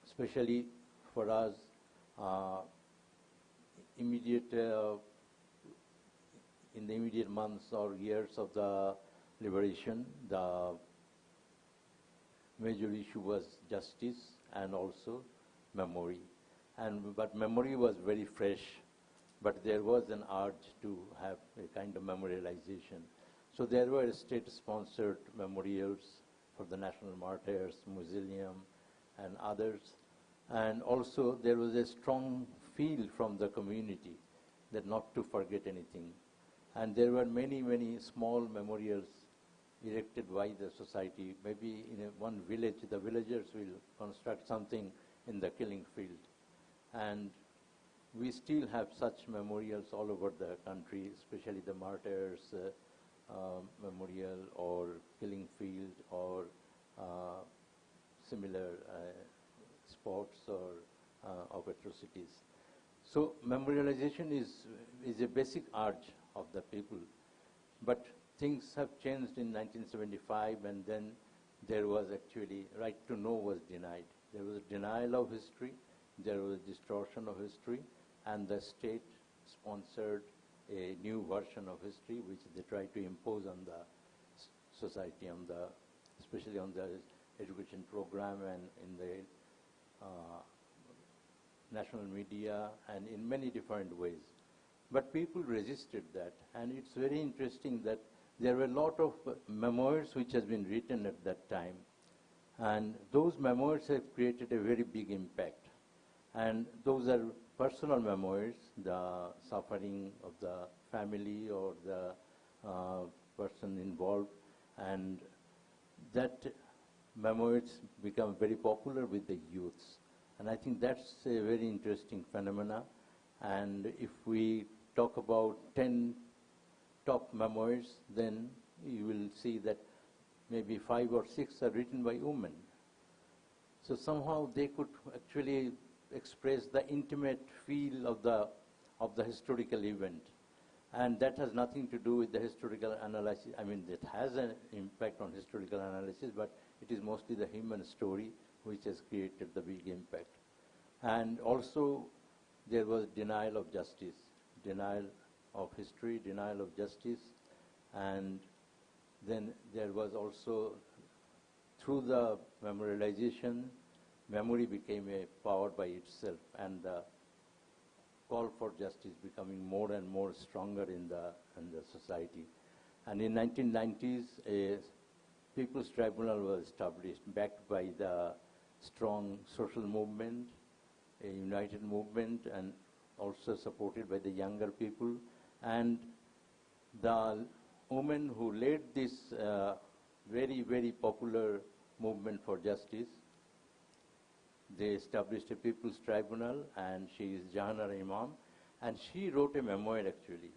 especially for us, in the immediate months or years of the liberation, the major issue was justice and also memory. But memory was very fresh, but there was an urge to have a kind of memorialization. So there were state-sponsored memorials for the national martyrs, mausoleum, and others. And also there was a strong feel from the community that not to forget anything. And there were many, many small memorials erected by the society. Maybe in one village, the villagers will construct something in the killing field. And we still have such memorials all over the country, especially the martyrs memorial or killing field or similar spots or of atrocities. So memorialization is a basic urge of the people. But things have changed in 1975, and then there was actually right to know was denied. There was a denial of history, there was a distortion of history, and the state sponsored a new version of history which they tried to impose on the society, especially on the education program and in the national media and in many different ways. But people resisted that, and it's very interesting that there were a lot of memoirs which has been written at that time. And those memoirs have created a very big impact. And those are personal memoirs, the suffering of the family or the person involved. And that memoirs become very popular with the youths. And I think that's a very interesting phenomena. And if we talk about 10 top memoirs, then you will see that maybe 5 or 6 are written by women. So somehow they could actually express the intimate feel of the historical event. And that has nothing to do with the historical analysis. I mean, it has an impact on historical analysis, but it is mostly the human story which has created the big impact. And also, there was denial of justice, denial of history, denial of justice, and then there was also, through the memorialization, memory became a power by itself, and the call for justice becoming more and more stronger in the society. And in 1990s, a People's Tribunal was established, backed by the strong social movement, a united movement, and also supported by the younger people. And the women who led this very, very popular movement for justice, they established a People's Tribunal, and she is Jahanara Imam, and she wrote a memoir actually.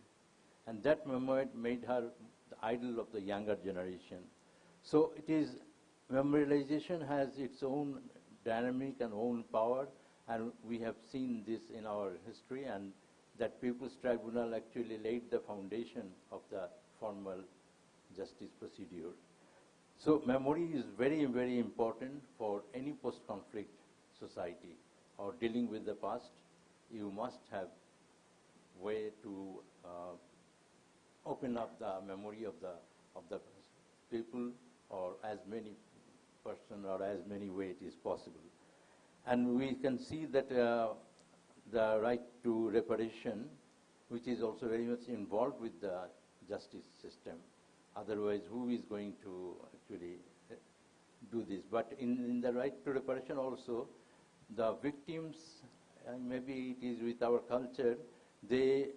And that memoir made her the idol of the younger generation. So it is, memorialization has its own dynamic and own power, and we have seen this in our history, and that People's Tribunal actually laid the foundation of the formal justice procedure. So memory is very, very important for any post-conflict society or dealing with the past. You must have way to open up the memory of the people, or as many person or as many way it is possible. And we can see that the right to reparation, which is also very much involved with the justice system. Otherwise, who is going to actually do this? But in the right to reparation also, the victims, and maybe it is with our culture, they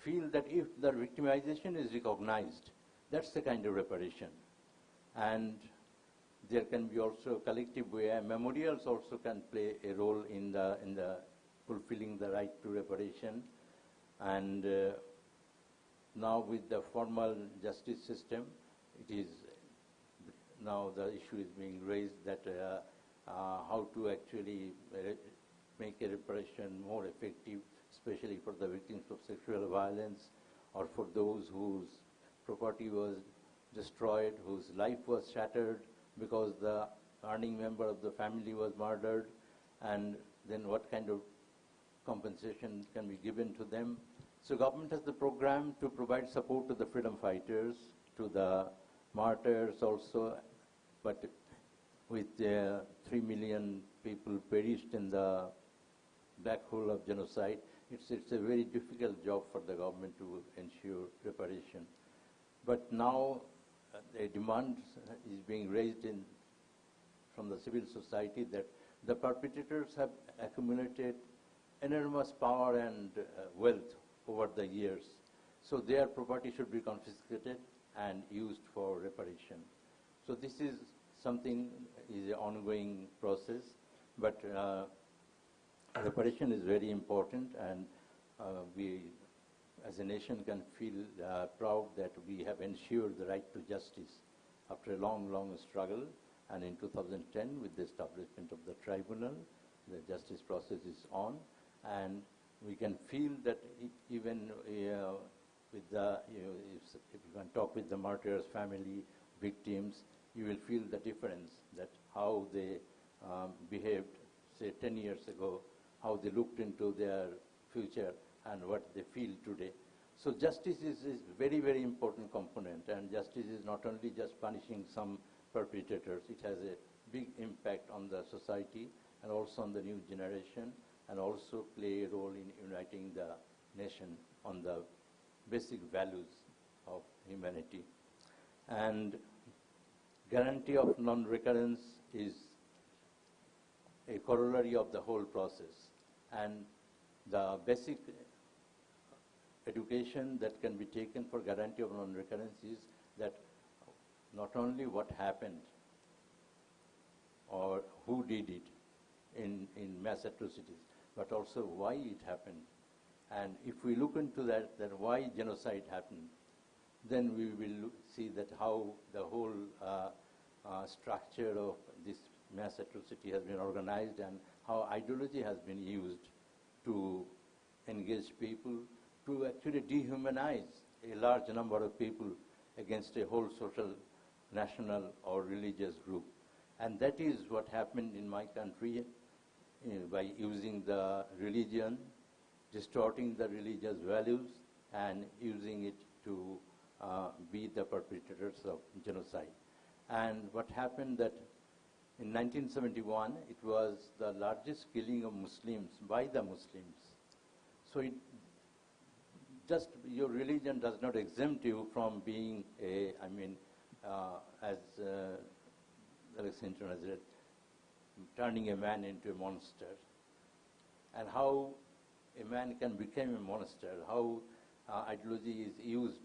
feel that if the victimization is recognized, that's the kind of reparation. And there can be also collective way, and memorials also can play a role in the fulfilling the right to reparation. And now with the formal justice system, it is now the issue is being raised that how to actually make a reparation more effective, especially for the victims of sexual violence, or for those whose property was destroyed, whose life was shattered because the earning member of the family was murdered, and then what kind of compensation can be given to them. So government has the program to provide support to the freedom fighters, to the martyrs also, but with 3 million people perished in the black hole of genocide, it's a very difficult job for the government to ensure reparation. But now a demand is being raised from the civil society that the perpetrators have accumulated enormous power and wealth over the years. So their property should be confiscated and used for reparation. So this is something, is an ongoing process, but reparation is very important, and we as a nation can feel proud that we have ensured the right to justice after a long, long struggle. And in 2010, with the establishment of the tribunal, the justice process is on, and we can feel that even with the, if you can talk with the martyrs' family, victims, you will feel the difference, that how they behaved, say, 10 years ago, how they looked into their future, and what they feel today. So justice is very, very important component, and justice is not only just punishing some perpetrators, it has a big impact on the society and also on the new generation, and also play a role in uniting the nation on the basic values of humanity. And guarantee of non-recurrence is a corollary of the whole process. And the basic education that can be taken for guarantee of non-recurrence is that not only what happened or who did it in mass atrocities, but also why it happened. And if we look into that why genocide happened, then we will see that how the whole structure of this mass atrocity has been organized and how ideology has been used to engage people, to actually dehumanize a large number of people against a whole social, national, or religious group. And that is what happened in my country by using the religion, distorting the religious values, and using it to be the perpetrators of genocide. And what happened that in 1971, it was the largest killing of Muslims by the Muslims. So it just, your religion does not exempt you from being as Alex Hinton has said, turning a man into a monster. And how a man can become a monster, how ideology is used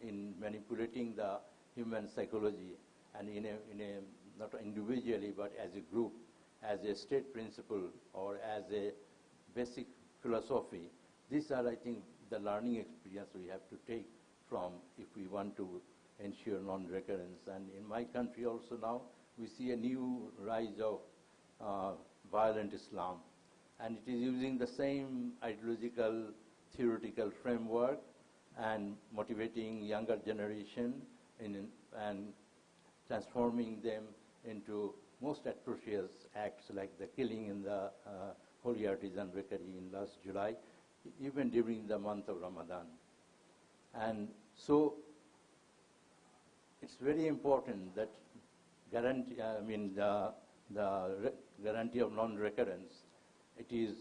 in manipulating the human psychology and in a not individually but as a group, as a state principle or as a basic philosophy. These are, I think, the learning experience we have to take from if we want to ensure non-recurrence. And in my country also now, we see a new rise of violent Islam. And it is using the same ideological, theoretical framework and motivating younger generation and transforming them into most atrocious acts like the killing in the holy artisan bakery in last July, even during the month of Ramadan. And so it's very important that guarantee, the guarantee of non-recurrence, it is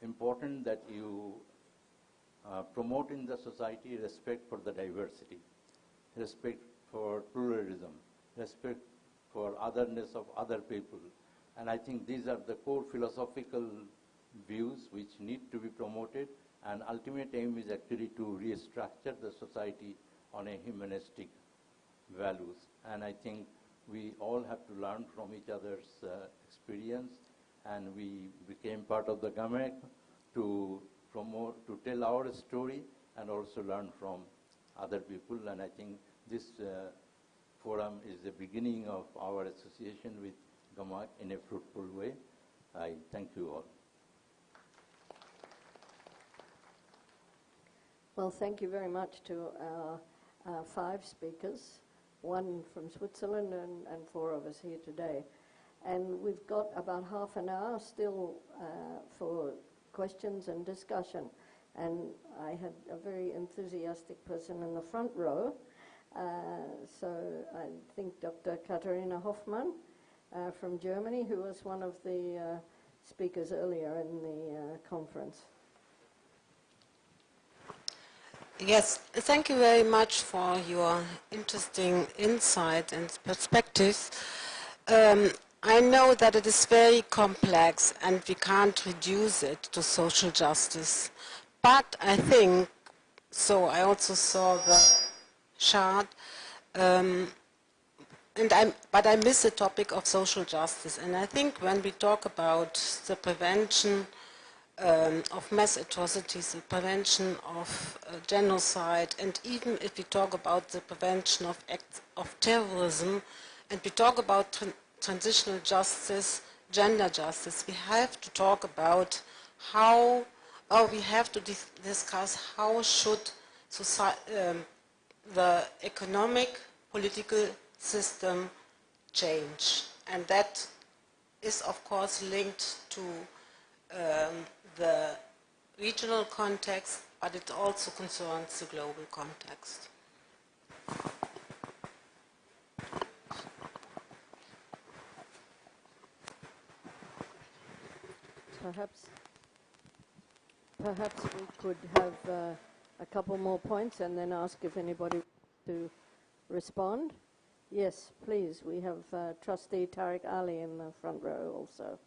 important that you promote in the society respect for the diversity, respect for pluralism, respect for otherness of other people. And I think these are the core philosophical views which need to be promoted, and ultimate aim is actually to restructure the society on a humanistic values. And I think we all have to learn from each other's experience, and we became part of the GAAMAC to promote, to tell our story and also learn from other people. And I think this forum is the beginning of our association with GAAMAC in a fruitful way. I thank you all. Well, thank you very much to our 5 speakers, 1 from Switzerland and 4 of us here today. And we've got about half an hour still for questions and discussion. And I had a very enthusiastic person in the front row. So I think Dr. Katharina Hoffmann from Germany, who was one of the speakers earlier in the conference. Yes, thank you very much for your interesting insight and perspectives. I know that it is very complex and we can't reduce it to social justice. But I think, so I also saw the chart, but I miss the topic of social justice. And I think when we talk about the prevention of mass atrocities, the prevention of genocide, and even if we talk about the prevention of acts of terrorism, and we talk about transitional justice, gender justice, we have to talk about how, or we have to discuss how should the economic, political system change. And that is, of course, linked to the regional context, but it also concerns the global context. Perhaps we could have a couple more points and then ask if anybody wants to respond. Yes, please. We have Trustee Tariq Ali in the front row also.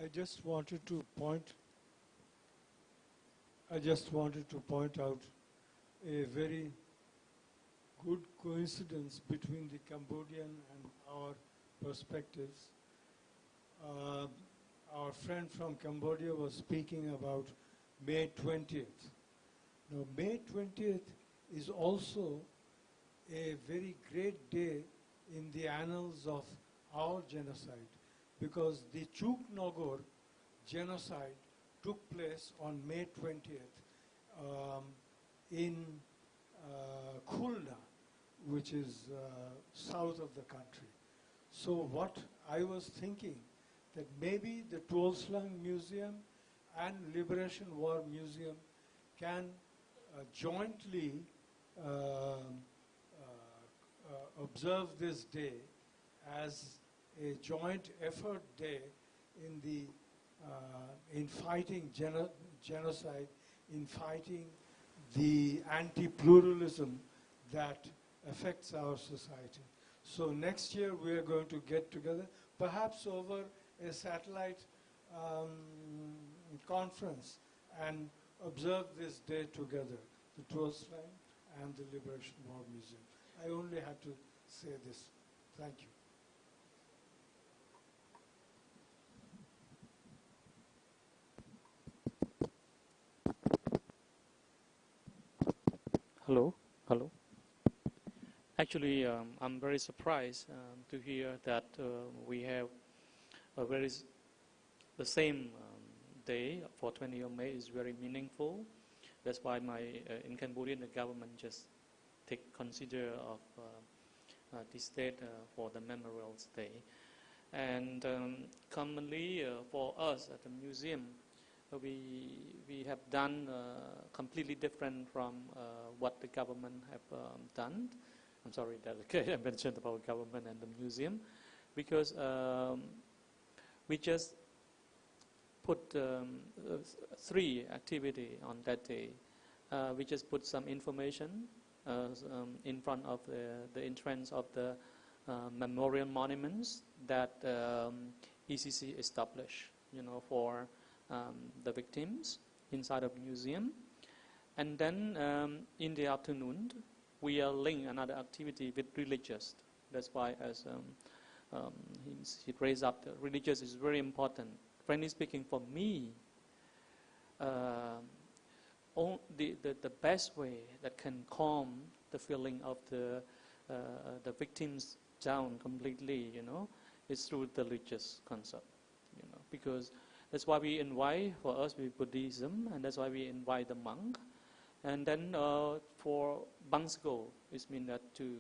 I just wanted to point out a very good coincidence between the Cambodian and our perspectives. Our friend from Cambodia was speaking about May 20th. Now, May 20th is also a very great day in the annals of our genocide, because the Chuk Nogor genocide took place on May 20th in Khulna, which is south of the country. So what I was thinking, that maybe the Tuol Sleng Museum and Liberation War Museum can jointly observe this day as a joint effort day in the in fighting genocide, in fighting the anti-pluralism that affects our society. So next year we are going to get together, perhaps over a satellite conference, and observe this day together, the Tuol Sleng and the Liberation War Museum. I only had to say this. Thank you. Hello, hello. Actually, I'm very surprised to hear that we have the same day for 20th of May is very meaningful. That's why in Cambodia the government just consider of this date for the Memorials Day. And commonly for us at the museum, we have done completely different from what the government have done. I'm sorry that I mentioned about government and the museum, because we just put 3 activities on that day. We just put some information in front of the entrance of the memorial monuments that ECCC established, for the victims inside of the museum. And then in the afternoon, we are linked another activity with religious. That's why, as he raised up, the religious is very important. Frankly speaking, for me, the best way that can calm the feeling of the victims down completely, is through the religious concept, because that's why we invite, for us with Buddhism, and that's why we invite the monk. And then for Bangsko, it means that to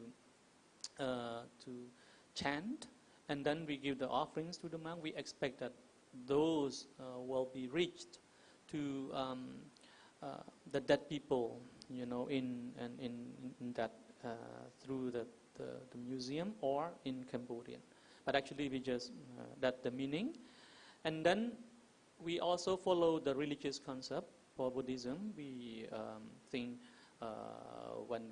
chant, and then we give the offerings to the monk. We expect that those will be reached to the dead people, in that through the museum or in Cambodia. But actually, we just that's the meaning, and then we also follow the religious concept. For Buddhism, we think when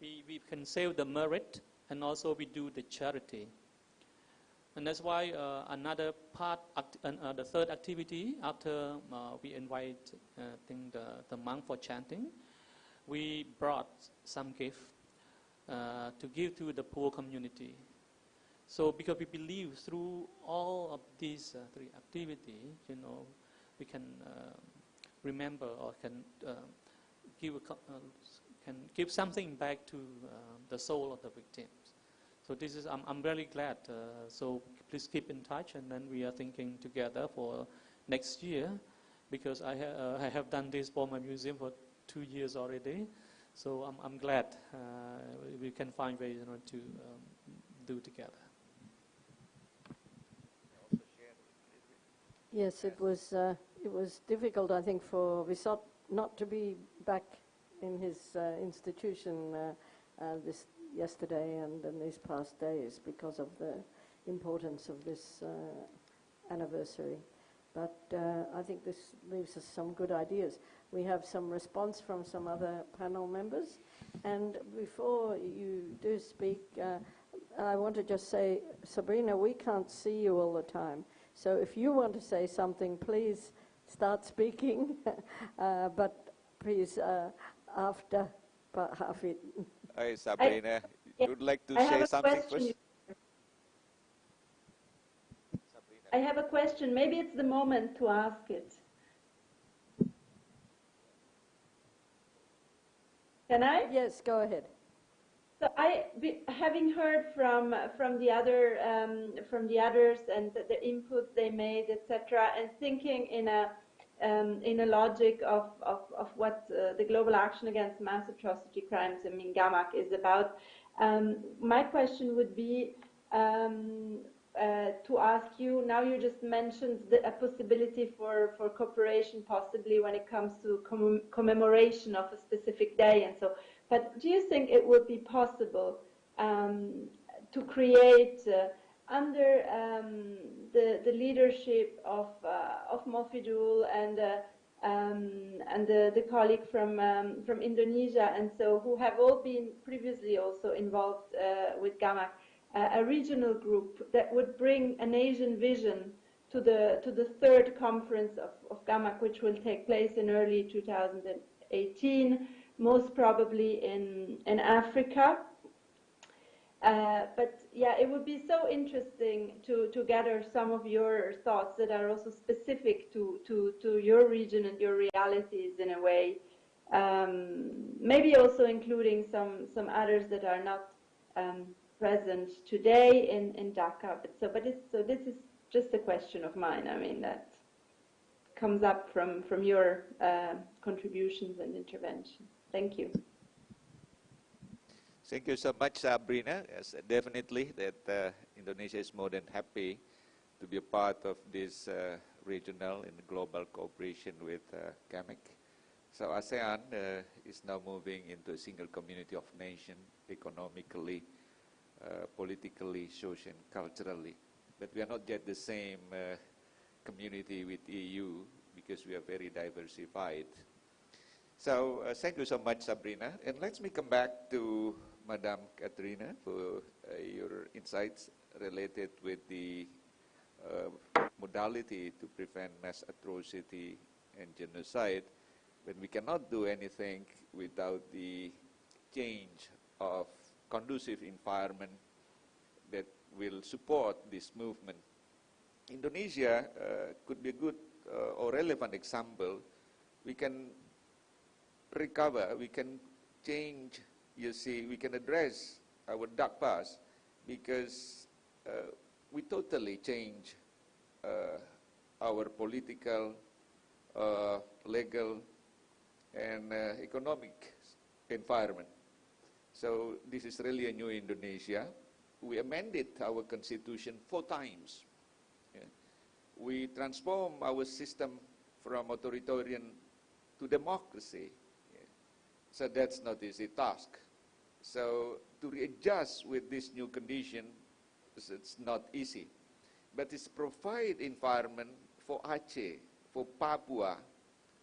we can save the merit, and also we do the charity. And that's why another part, the third activity, after we invite the monk for chanting, we brought some gift to give to the poor community. So because we believe through all of these 3 activities, we can remember or can give something back to the soul of the victims. So this is, I'm really glad. So please keep in touch, and then we are thinking together for next year, because I have done this for my museum for 2 years already. So I'm glad we can find ways to do together. Yes, it was difficult, I think, for Visoth not to be back in his institution yesterday and in these past days because of the importance of this anniversary. But I think this leaves us some good ideas. We have some response from some other panel members. And before you do speak, I want to just say, Sabrina, we can't see you all the time. So if you want to say something, please start speaking. But please, after Hafid. Hi, Sabrina. You would like to say something first? I have a question. Maybe it's the moment to ask it. Can I? Yes, go ahead. So having heard from the others and the inputs they made, etc., and thinking in a logic of what the global action against mass atrocity crimes, I mean, GAAMAC is about, my question would be to ask you. Now you just mentioned a possibility for cooperation, possibly when it comes to commemoration of a specific day and so. But do you think it would be possible to create under the leadership of Mofidul and the colleague from Indonesia and so, who have all been previously also involved with GAAMAC, a regional group that would bring an Asian vision to the third conference of GAAMAC, which will take place in early 2018, most probably in Africa. But yeah, it would be so interesting to gather some of your thoughts that are also specific to your region and your realities in a way. Maybe also including some others that are not present today in Dhaka. So this is just a question of mine. I mean, that comes up from your contributions and interventions. Thank you. Thank you so much, Sabrina. Yes, definitely that Indonesia is more than happy to be a part of this regional and global cooperation with GAAMAC. So ASEAN is now moving into a single community of nations, economically, politically, socially, and culturally. But we are not yet the same community with EU because we are very diversified. So thank you so much, Sabrina. And let me come back to Madam Katrina for your insights related with the modality to prevent mass atrocity and genocide, when we cannot do anything without the change of conducive environment that will support this movement. Indonesia could be a good or relevant example. We can recover, we can change, you see, we can address our dark past because we totally change our political, legal, and economic environment. So this is really a new Indonesia. We amended our constitution 4 times. Yeah. We transformed our system from authoritarian to democracy. So that's not an easy task. So to readjust with this new condition, it's not easy. But it's provide environment for Aceh, for Papua,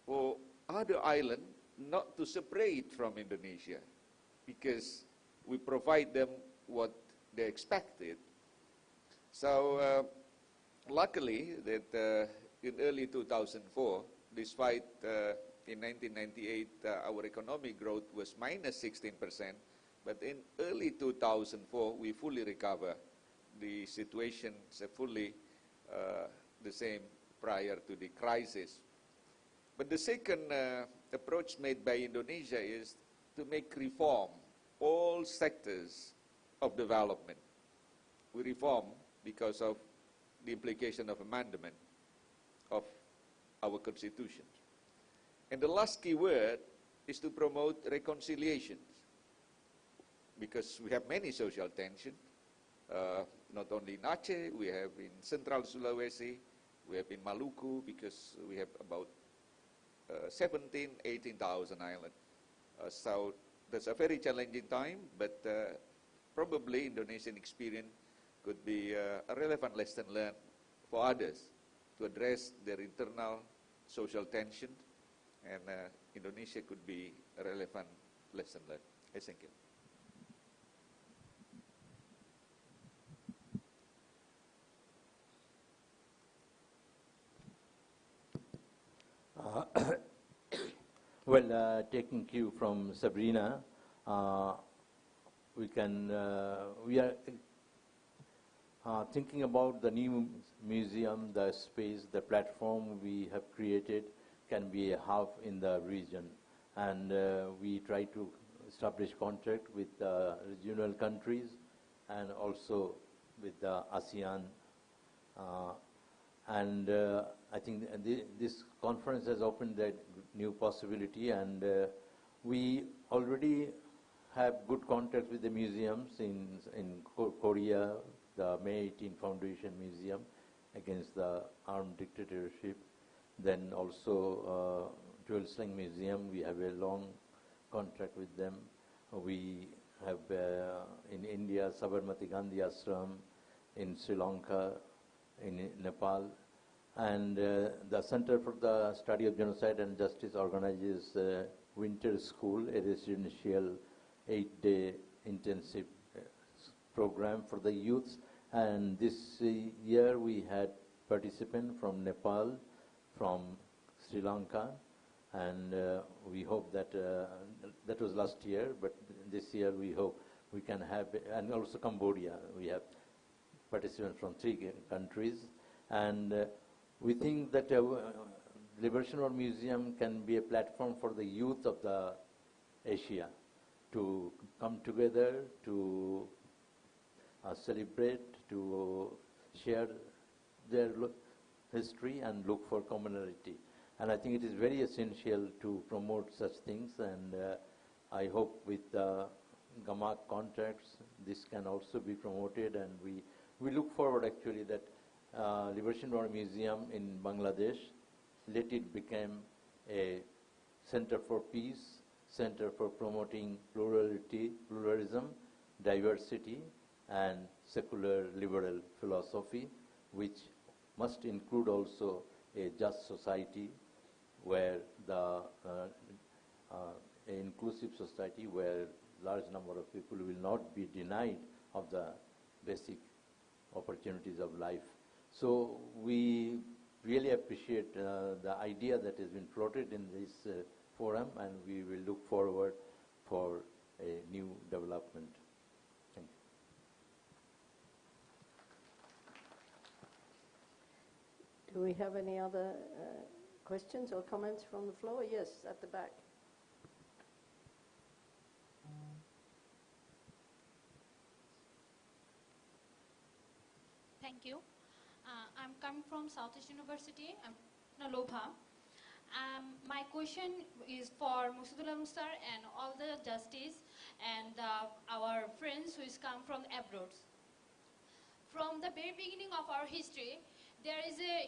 for other islands not to separate from Indonesia, because we provide them what they expected. So luckily that in early 2004, despite in 1998, our economic growth was minus 16%, but in early 2004, we fully recover. The situation is fully the same prior to the crisis. But the second approach made by Indonesia is to make reform all sectors of development. We reform because of the implication of amendment of our constitution. And the last key word is to promote reconciliation, because we have many social tensions, not only in Aceh, we have in Central Sulawesi, we have in Maluku, because we have about 18,000 islands. So that's a very challenging time, but probably Indonesian experience could be a relevant lesson learned for others. to address their internal social tension, and Indonesia could be a relevant lesson learned. Thank you. Well, taking cue from Sabrina, we are thinking about the new museum, the space, the platform we have created can be a hub in the region. And we try to establish contact with regional countries and also with the ASEAN. I think this conference has opened that new possibility, and we already have good contacts with the museums in Korea, the May 18 Foundation Museum against the armed dictatorship. Then also Tuol Sleng Museum, we have a long contract with them. We have in India, Sabarmati Gandhi Ashram, in Sri Lanka, in Nepal. And the Center for the Study of Genocide and Justice organizes Winter School, a residential 8-day intensive program for the youths. And this year we had participants from Nepal, from Sri Lanka, and we hope that, that was last year, but this year we hope we can have, and also Cambodia, we have participants from 3 countries. And we think that Liberation War Museum can be a platform for the youth of the Asia to come together, to celebrate, to share their history and look for commonality. And I think it is very essential to promote such things, and I hope with GAAMAC contracts this can also be promoted, and we look forward actually that Liberation War Museum in Bangladesh, let it become a center for peace, center for promoting pluralism, diversity, and secular liberal philosophy, which must include also a just society where an inclusive society where large number of people will not be denied of the basic opportunities of life. So we really appreciate the idea that has been floated in this forum, and we will look forward for a new development. Thank you. Do we have any other questions or comments from the floor? Yes, at the back. Thank you. I'm coming from Southeast University. I'm Nalobha. My question is for Mofidul sir and all the justice and our friends who come from abroad. From the very beginning of our history, there is a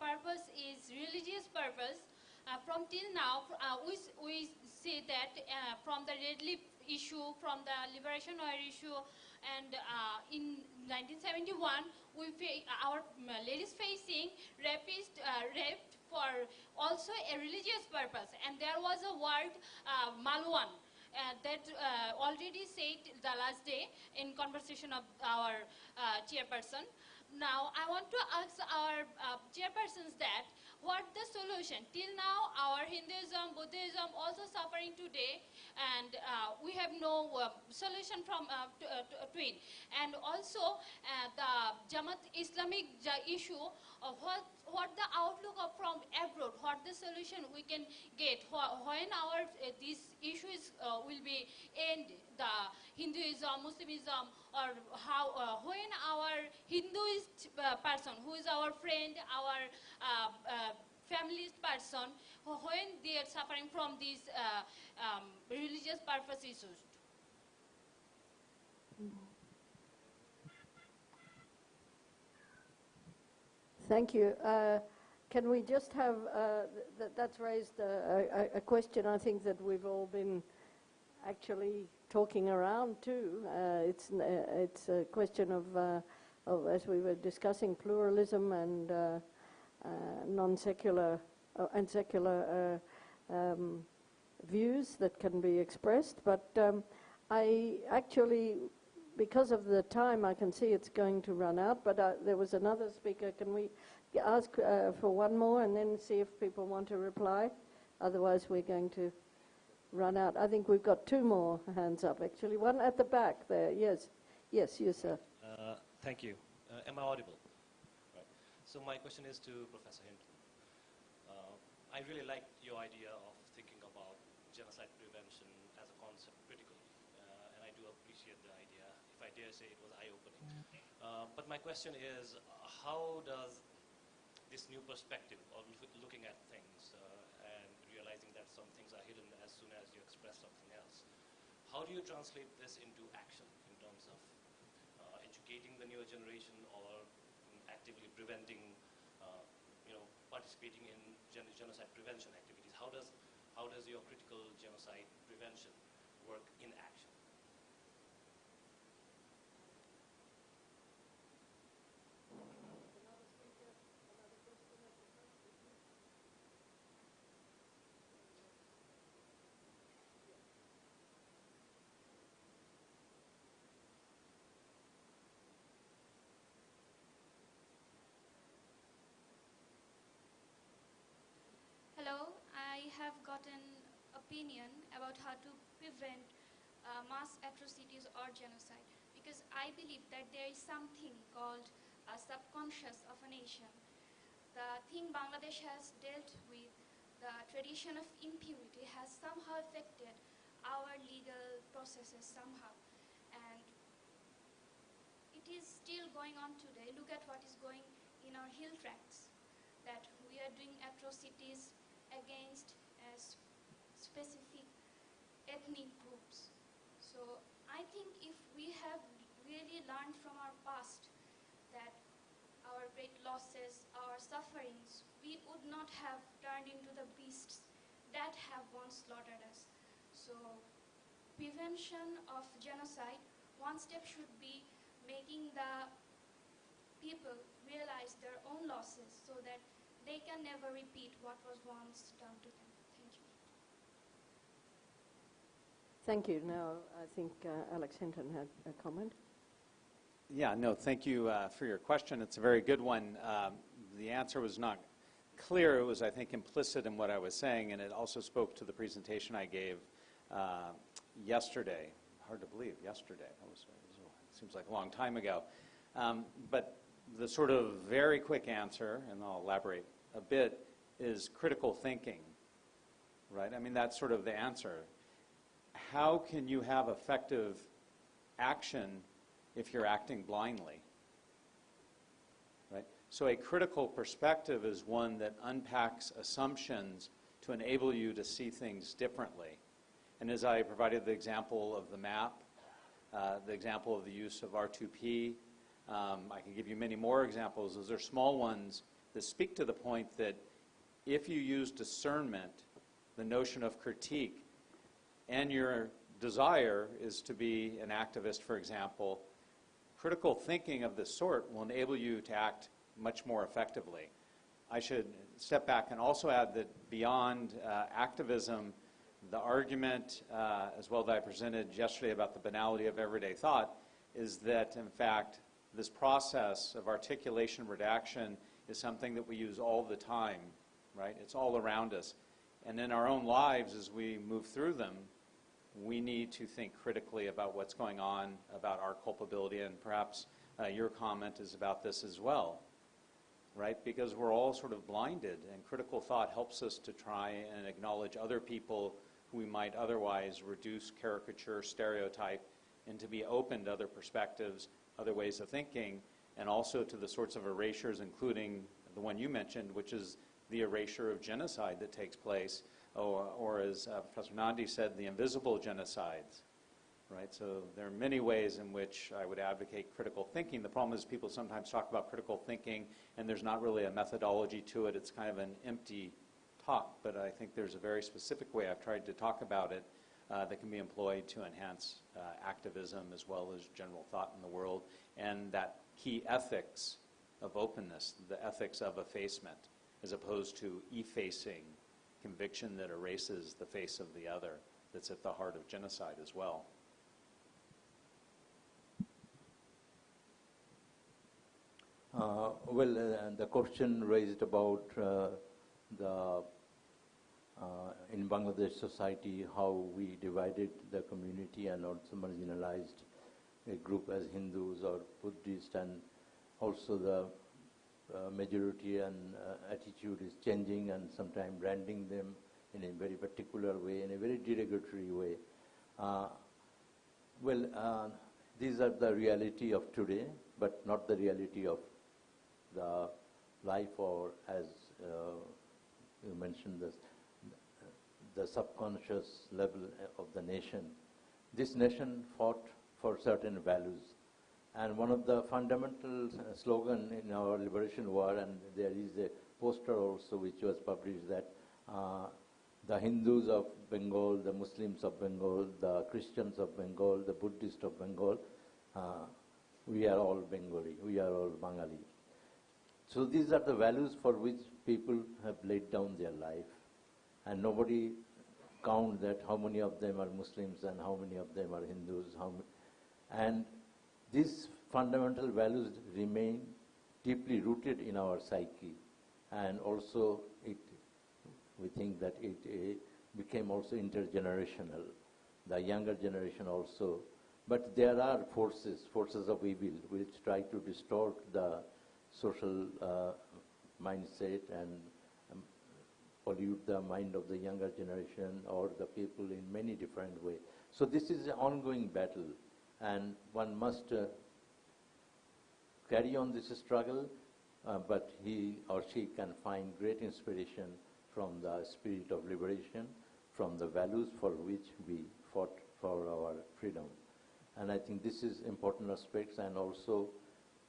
purpose, is religious purpose. From till now, we say that from the red lip issue, from the liberation war issue, and in 1971, our ladies facing raped for also a religious purpose, and there was a word Malwan that already said the last day in conversation of our chairperson. Now I want to ask our chairpersons that what the solution till now our Hinduism, Buddhism also suffering today, and we have no solution from to it. And also the Jamaat Islamic issue of what the outlook of from abroad, what the solution we can get when our these issues will be end, the Hinduism, Muslimism, or how when our Hinduist person who is our friend, our familyist person, when they are suffering from these religious purpose issues. Thank you. Can we just have, that's raised a question I think that we've all been actually talking around too. It's a question of, as we were discussing, pluralism and non-secular and secular views that can be expressed. But I actually, because of the time, I can see it's going to run out, but there was another speaker. Can we ask for one more and then see if people want to reply? Otherwise, we're going to run out. I think we've got two more hands up, actually. One at the back there. Yes. Yes, you, sir. Thank you. Am I audible? Right. So my question is to Professor Hinton. I really like your idea of thinking about genocide prevention as a concept critically, and I do appreciate the idea. If I dare say, it was eye-opening. But my question is, how does this new perspective of looking at things and realizing that some things are hidden as soon as you express something else, how do you translate this into action in terms of educating the newer generation or actively preventing, participating in genocide prevention activities? How does your critical genocide prevention work in action? Hello, I have got an opinion about how to prevent mass atrocities or genocide, because I believe that there is something called a subconscious of a nation. The thing Bangladesh has dealt with, the tradition of impunity, has somehow affected our legal processes somehow, and it is still going on today. Look at what is going in our hill tracts, that we are doing atrocities against specific ethnic groups. So I think if we have really learned from our past that our great losses, our sufferings, we would not have turned into the beasts that have once slaughtered us. So prevention of genocide, one step should be making the people realize their own losses so that they can never repeat what was once done to them. Thank you. Thank you. Now, I think Alex Hinton had a comment. Yeah, no, thank you for your question. It's a very good one. The answer was not clear. It was, I think, implicit in what I was saying, and it also spoke to the presentation I gave yesterday. Hard to believe, yesterday. It seems like a long time ago. But the sort of very quick answer, and I'll elaborate a bit, is critical thinking, right? I mean, that's sort of the answer. How can you have effective action if you're acting blindly, right? So a critical perspective is one that unpacks assumptions to enable you to see things differently. And as I provided the example of the map, the example of the use of R2P, I can give you many more examples. Those are small ones that speak to the point that if you use discernment, the notion of critique, and your desire is to be an activist, for example, critical thinking of this sort will enable you to act much more effectively. I should step back and also add that beyond activism, the argument as well that I presented yesterday about the banality of everyday thought is that, in fact, this process of articulation redaction is something that we use all the time, right? It's all around us. And in our own lives, as we move through them, we need to think critically about what's going on, about our culpability, and perhaps your comment is about this as well, right? Because we're all sort of blinded, and critical thought helps us to try and acknowledge other people who we might otherwise reduce, caricature, stereotype, and to be open to other perspectives, other ways of thinking, and also to the sorts of erasures, including the one you mentioned, which is the erasure of genocide that takes place, or as Professor Nandi said, the invisible genocides, right? So there are many ways in which I would advocate critical thinking. The problem is people sometimes talk about critical thinking, and there's not really a methodology to it. It's kind of an empty talk, but I think there's a very specific way I've tried to talk about it that can be employed to enhance activism as well as general thought in the world, and that key ethics of openness, the ethics of effacement. as opposed to effacing conviction that erases the face of the other, that's at the heart of genocide as well. The question raised about in Bangladesh society, how we divided the community and also marginalized a group as Hindus or Buddhists, and also the majority and attitude is changing and sometimes branding them in a very particular way, in a very derogatory way. These are the reality of today, but not the reality of the life, or as you mentioned, the subconscious level of the nation. This nation fought for certain values. And one of the fundamental slogan in our liberation war, and there is a poster also which was published, that the Hindus of Bengal, the Muslims of Bengal, the Christians of Bengal, the Buddhists of Bengal, we are all Bengali, we are all Bengali. So these are the values for which people have laid down their life. And nobody count that how many of them are Muslims and how many of them are Hindus. And these fundamental values remain deeply rooted in our psyche. And also we think that it became also intergenerational, the younger generation also. But there are forces of evil, which try to distort the social mindset and pollute the mind of the younger generation or the people in many different ways. So this is an ongoing battle, and one must carry on this struggle, but he or she can find great inspiration from the spirit of liberation, from the values for which we fought for our freedom. And I think this is important aspects, and also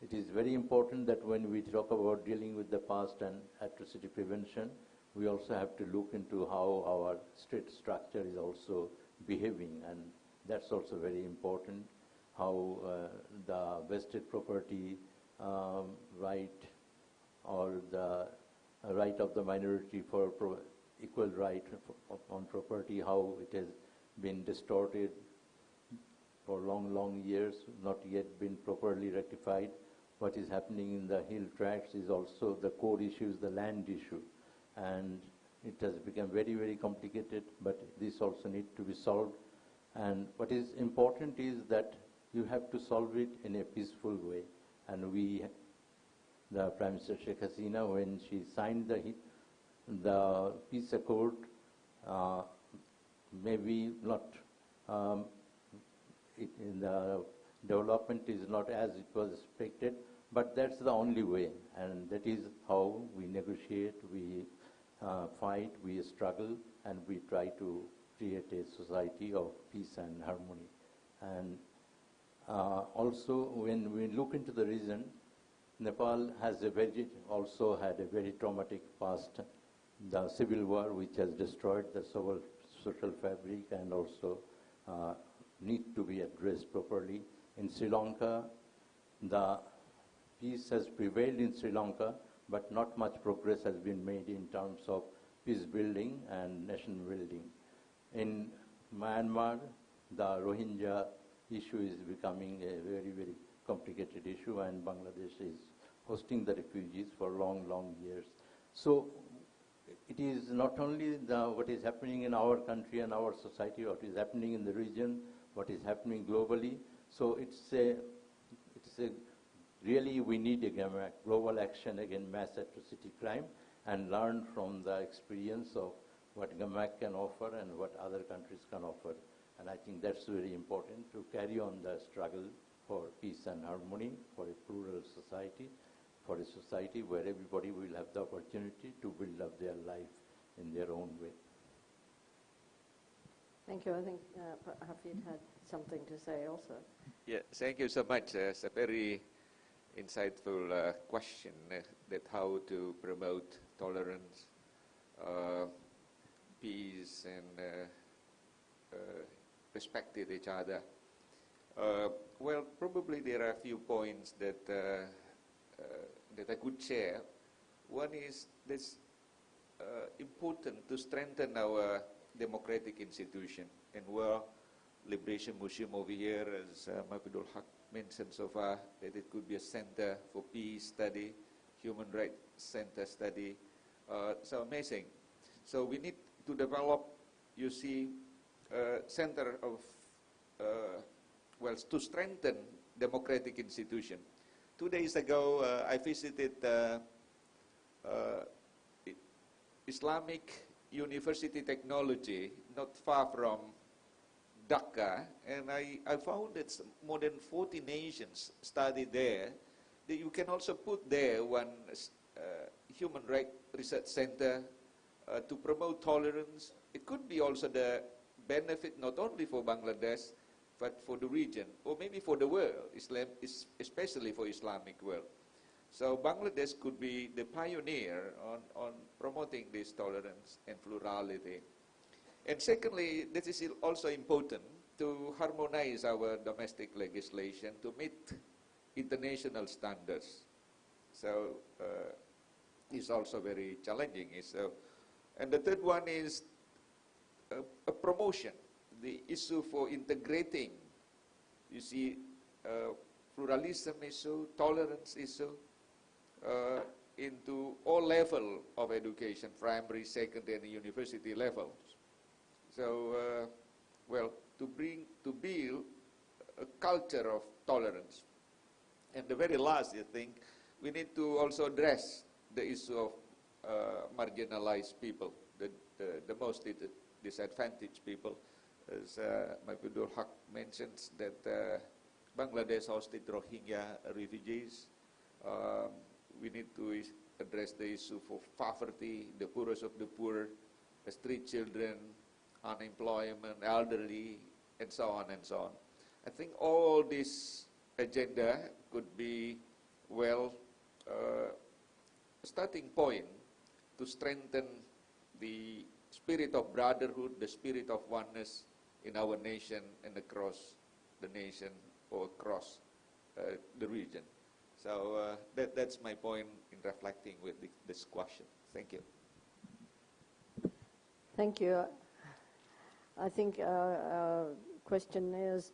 it is very important that when we talk about dealing with the past and atrocity prevention, we also have to look into how our state structure is also behaving, and that's also very important, how the vested property right, or the right of the minority for equal right on property, how it has been distorted for long years, not yet been properly rectified. What is happening in the hill tracts is also the core issue, is the land issue. And it has become very complicated, but this also needs to be solved. And what is important is that you have to solve it in a peaceful way. And the Prime Minister Sheikh Hasina, when she signed the peace accord, maybe not, the development is not as it was expected, but that's the only way, and that is how we negotiate, we fight, we struggle, and we try to create a society of peace and harmony. And also, when we look into the region, Nepal has also had a very traumatic past. The civil war, which has destroyed the social fabric, and also need to be addressed properly. In Sri Lanka, the peace has prevailed in Sri Lanka, but not much progress has been made in terms of peace building and nation building. In Myanmar, the Rohingya issue is becoming a very complicated issue, and Bangladesh is hosting the refugees for long years. So it is not only what is happening in our country and our society, what is happening in the region, what is happening globally. So really we need a global action against mass atrocity crime, and learn from the experience of what GAAMAC can offer and what other countries can offer. And I think that's very important, to carry on the struggle for peace and harmony, for a plural society, for a society where everybody will have the opportunity to build up their life in their own way. Thank you. I think Hafid had something to say also. Yeah, thank you so much. It's a very insightful question, that how to promote tolerance, peace, and respect each other. Well, probably there are a few points that that I could share. One is this important to strengthen our democratic institution. And World Liberation Museum over here, as Mofidul mentioned so far, that it could be a center for peace study, human rights center study. So amazing. So we need to develop, you see, center of, well, to strengthen democratic institution. 2 days ago, I visited Islamic University Technology, not far from Dhaka, and I found that more than 40 nations study there. That you can also put there one human rights research center to promote tolerance. It could be also the benefit not only for Bangladesh, but for the region, or maybe for the world, especially for Islamic world. So Bangladesh could be the pioneer on promoting this tolerance and plurality. And secondly, this is also important to harmonize our domestic legislation to meet international standards. So it's also very challenging. So, and the third one is a promotion, the issue for integrating, you see, pluralism issue, tolerance issue, into all level of education, primary, secondary, and university levels. So, well, to build a culture of tolerance. And the very last, I think, we need to also address the issue of marginalized people, the most disadvantaged people. As Mofidul mentions that Bangladesh hosted Rohingya refugees. We need to address the issue of poverty, the poorest of the poor, street children, unemployment, elderly, and so on and so on. I think all this agenda could be, well, a starting point to strengthen the spirit of brotherhood, the spirit of oneness in our nation and across the nation or across the region. So that's my point in reflecting with this question. Thank you. Thank you. I think our questioners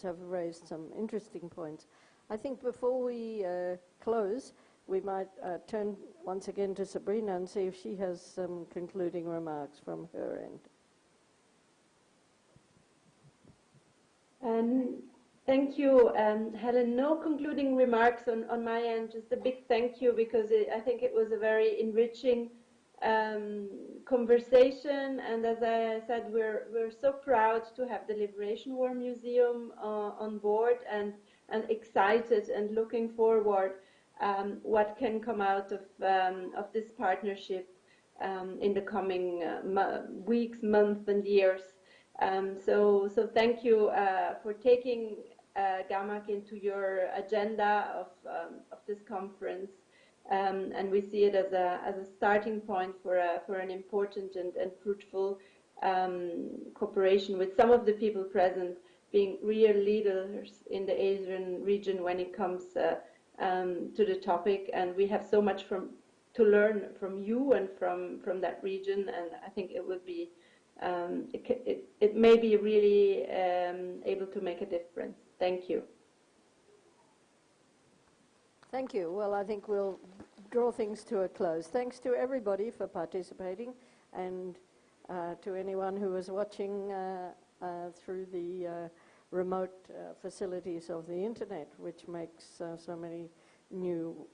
have raised some interesting points. I think before we close, we might turn once again to Sabrina and see if she has some concluding remarks from her end. Thank you, Helen. No concluding remarks on my end, just a big thank you, because I think it was a very enriching conversation, and as I said, we're so proud to have the Liberation War Museum on board, and excited and looking forward what can come out of this partnership in the coming weeks, months, and years. So thank you for taking GAAMAC into your agenda of this conference, and we see it as a starting point for an important and fruitful cooperation with some of the people present being real leaders in the Asian region when it comes to the topic, and we have so much to learn from you and from that region, and I think it would be it may be really able to make a difference. Thank you. Thank you. Well, I think we'll draw things to a close. Thanks to everybody for participating, and to anyone who was watching through the remote facilities of the internet, which makes so many new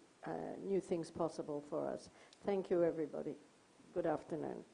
things possible for us. Thank you, everybody. Good afternoon.